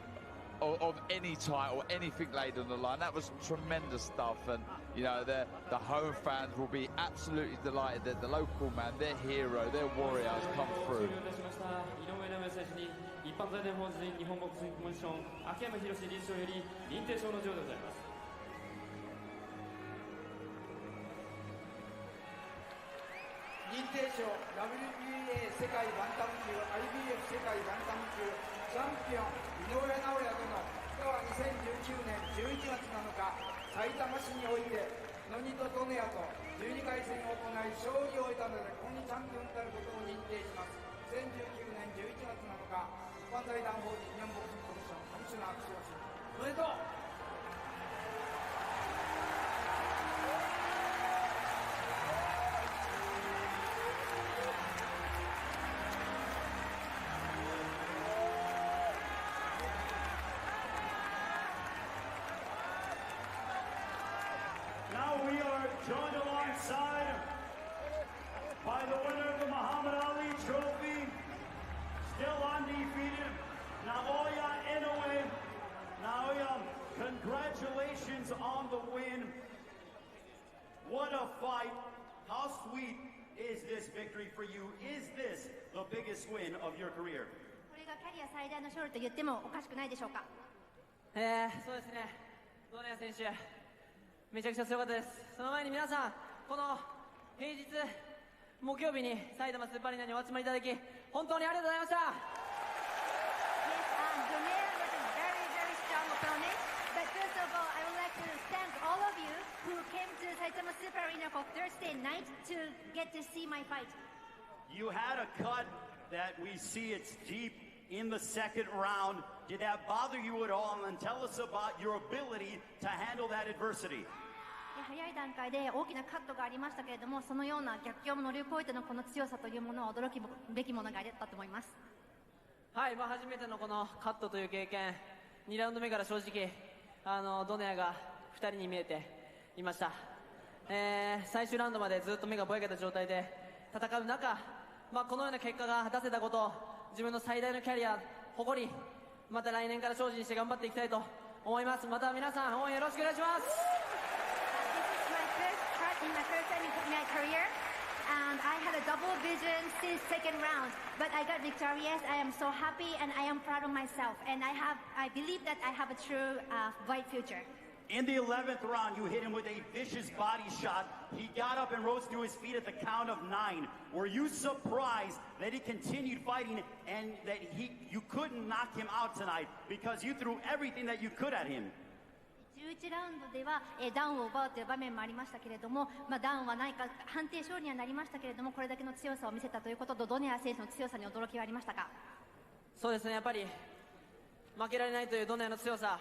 of any title, anything laid on the line. That was tremendous stuff, and you know, the home fans will be absolutely delighted that the local man, their hero, their warrior has come through. 一般財団法人日本ボクシングコミッション秋山博理事長より認定証の授与でございます。認定証 WBA 世界バンタム級 IBF 世界バンタム級チャンピオン井上尚弥殿今日は2019年11月7日埼玉市においてノニとドネアと12回戦を行い勝利を得たのでここにチャンピオンたることを認定します。2019年11月7日一般財団法人日本ボクシングコミッションコミッショナー握手をしおめでとう。Now we are joined alongside by the winner of the Muhammad Ali Trophy, still undefeated, Naoya Inoue. Naoya, congratulations on the win. What a fight. How sweet is this victory for you? Is this the biggest win of your career? これがキャリア最大の勝利と言ってもおかしくないでしょうか。そうですね、ドネア選手、めちゃくちゃ強かったです。その前に皆さん、この平日、木曜日に埼玉スーパーアリーナにお集まりいただき、本当にありがとうございました。Yes, donaire was a very, very strong opponent. But first of all, I would like to thank all of you who came to Saitama Super Arena for Thursday night to get to see my fight. You had a cut that we see it's deep in the second round. Did that bother you at all? And tell us about your ability to handle that adversity. 早い段階で大きなカットがありましたけれども、そのような逆境も乗り越えてのこの強さというものは驚くべきものがあったと思います。はい、初めてのこのカットという経験、2ラウンド目から正直ドネアが2人に見えていました。最終ラウンドまでずっと目がぼやけた状態で戦う中、このような結果が出せたこと、自分の最大のキャリア誇り、また来年から精進して頑張っていきたいと思います。また皆さん応援よろしくお願いします。In my first time in my career, and I had a double vision since second round, but I got victorious. I am so happy and I am proud of myself, and I believe that I have a true bright future. In the 11th round, you hit him with a vicious body shot. He got up and rose to his feet at the count of 9. Were you surprised that he continued fighting and that you couldn't knock him out tonight because you threw everything that you could at him? 11ラウンドではダウンを奪うという場面もありましたけれども、ダウンはないか判定勝利にはなりましたけれども、これだけの強さを見せたということと、ドネア選手の強さに驚きはありましたか？そうですね、やっぱり負けられないというドネアの強さ、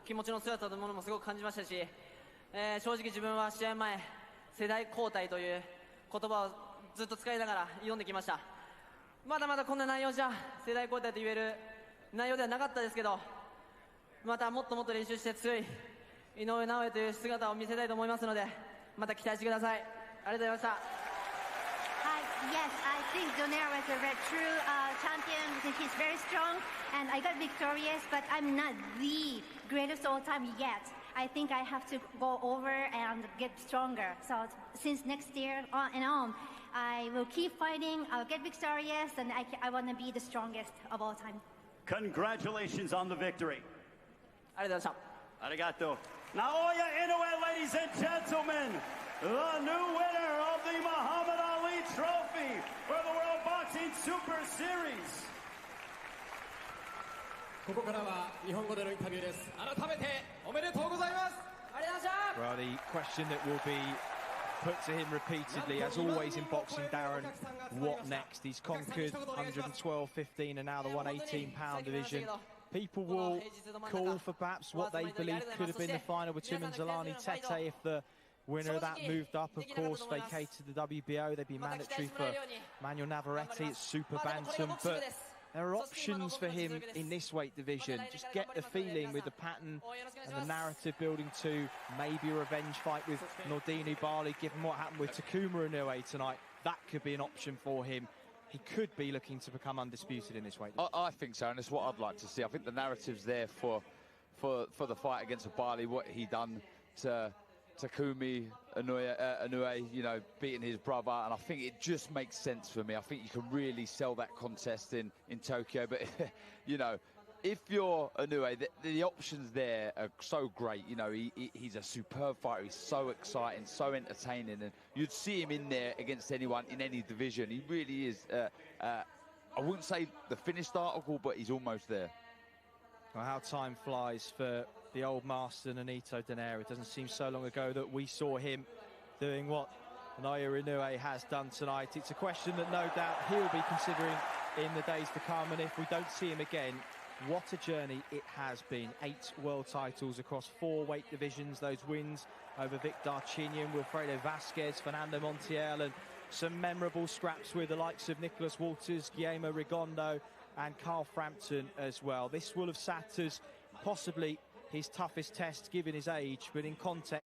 気持ちの強さというものもすごく感じましたし、正直自分は試合前、世代交代という言葉をずっと使いながら挑んできました。まだまだこんな内容じゃ世代交代と言える内容ではなかったですけど、またもっともっと練習して強い井上尚弥という姿を見せたいと思いますので、また期待してください。ありがとうございました。Yes, I think Donaire was a very true champion because he's very strong and I got victorious, but I'm not the greatest all time yet. I think I have to go over and get stronger. So since next year on and on, I will keep fighting, I'll get victorious, and I want to be the strongest of all time. Congratulations on the victory. ありがとうございました。 Arigato. Naoya Inoue, ladies and gentlemen, the new winner of the Muhammad Ali Trophy for the World Boxing Super Series. ここからは日本語でのインタビューです。改めておめでとうございます。ありがとうございました。 Well, the question that will be put to him repeatedly, as always in boxing, Darren, what next? He's conquered 112, 15 and now the 118-pound division. People will call for perhaps what they believe could have been the final between Zolani Tete if the winner of that moved up, of course, vacated the WBO. They'd be mandatory for Manuel Navarrete at super bantam, but there are options for him in this weight division. Just get the feeling with the pattern and the narrative building to maybe a revenge fight with Nordine Bali, given what happened with Takuma Inoue tonight. That could be an option for him. He could be looking to become undisputed in this weight division. I think so, and it's what I'd like to see. I think the narrative's there for the fight against Bali, what he done to Takumi Inoue, you know, beating his brother, and I think it just makes sense for me. I think you can really sell that contest in Tokyo, but you know, if you're Inoue, the options there are so great. You know, he's a superb fighter. He's so exciting, so entertaining, and you'd see him in there against anyone in any division. He really is. I wouldn't say the finished article, but he's almost there. Well, how time flies for the old master Nonito Donaire. It doesn't seem so long ago that we saw him doing what Naoya Inoue has done tonight. It's a question that no doubt he'll be considering in the days to come, and if we don't see him again, what a journey it has been. 8 world titles across 4 weight divisions. Those wins over Vic Darchinyan, Wilfredo Vasquez, Fernando Montiel, and some memorable scraps with the likes of Nicholas Walters, Guillermo Rigondo, and Carl Frampton as well. This will have sat as possibly his toughest test given his age, but in context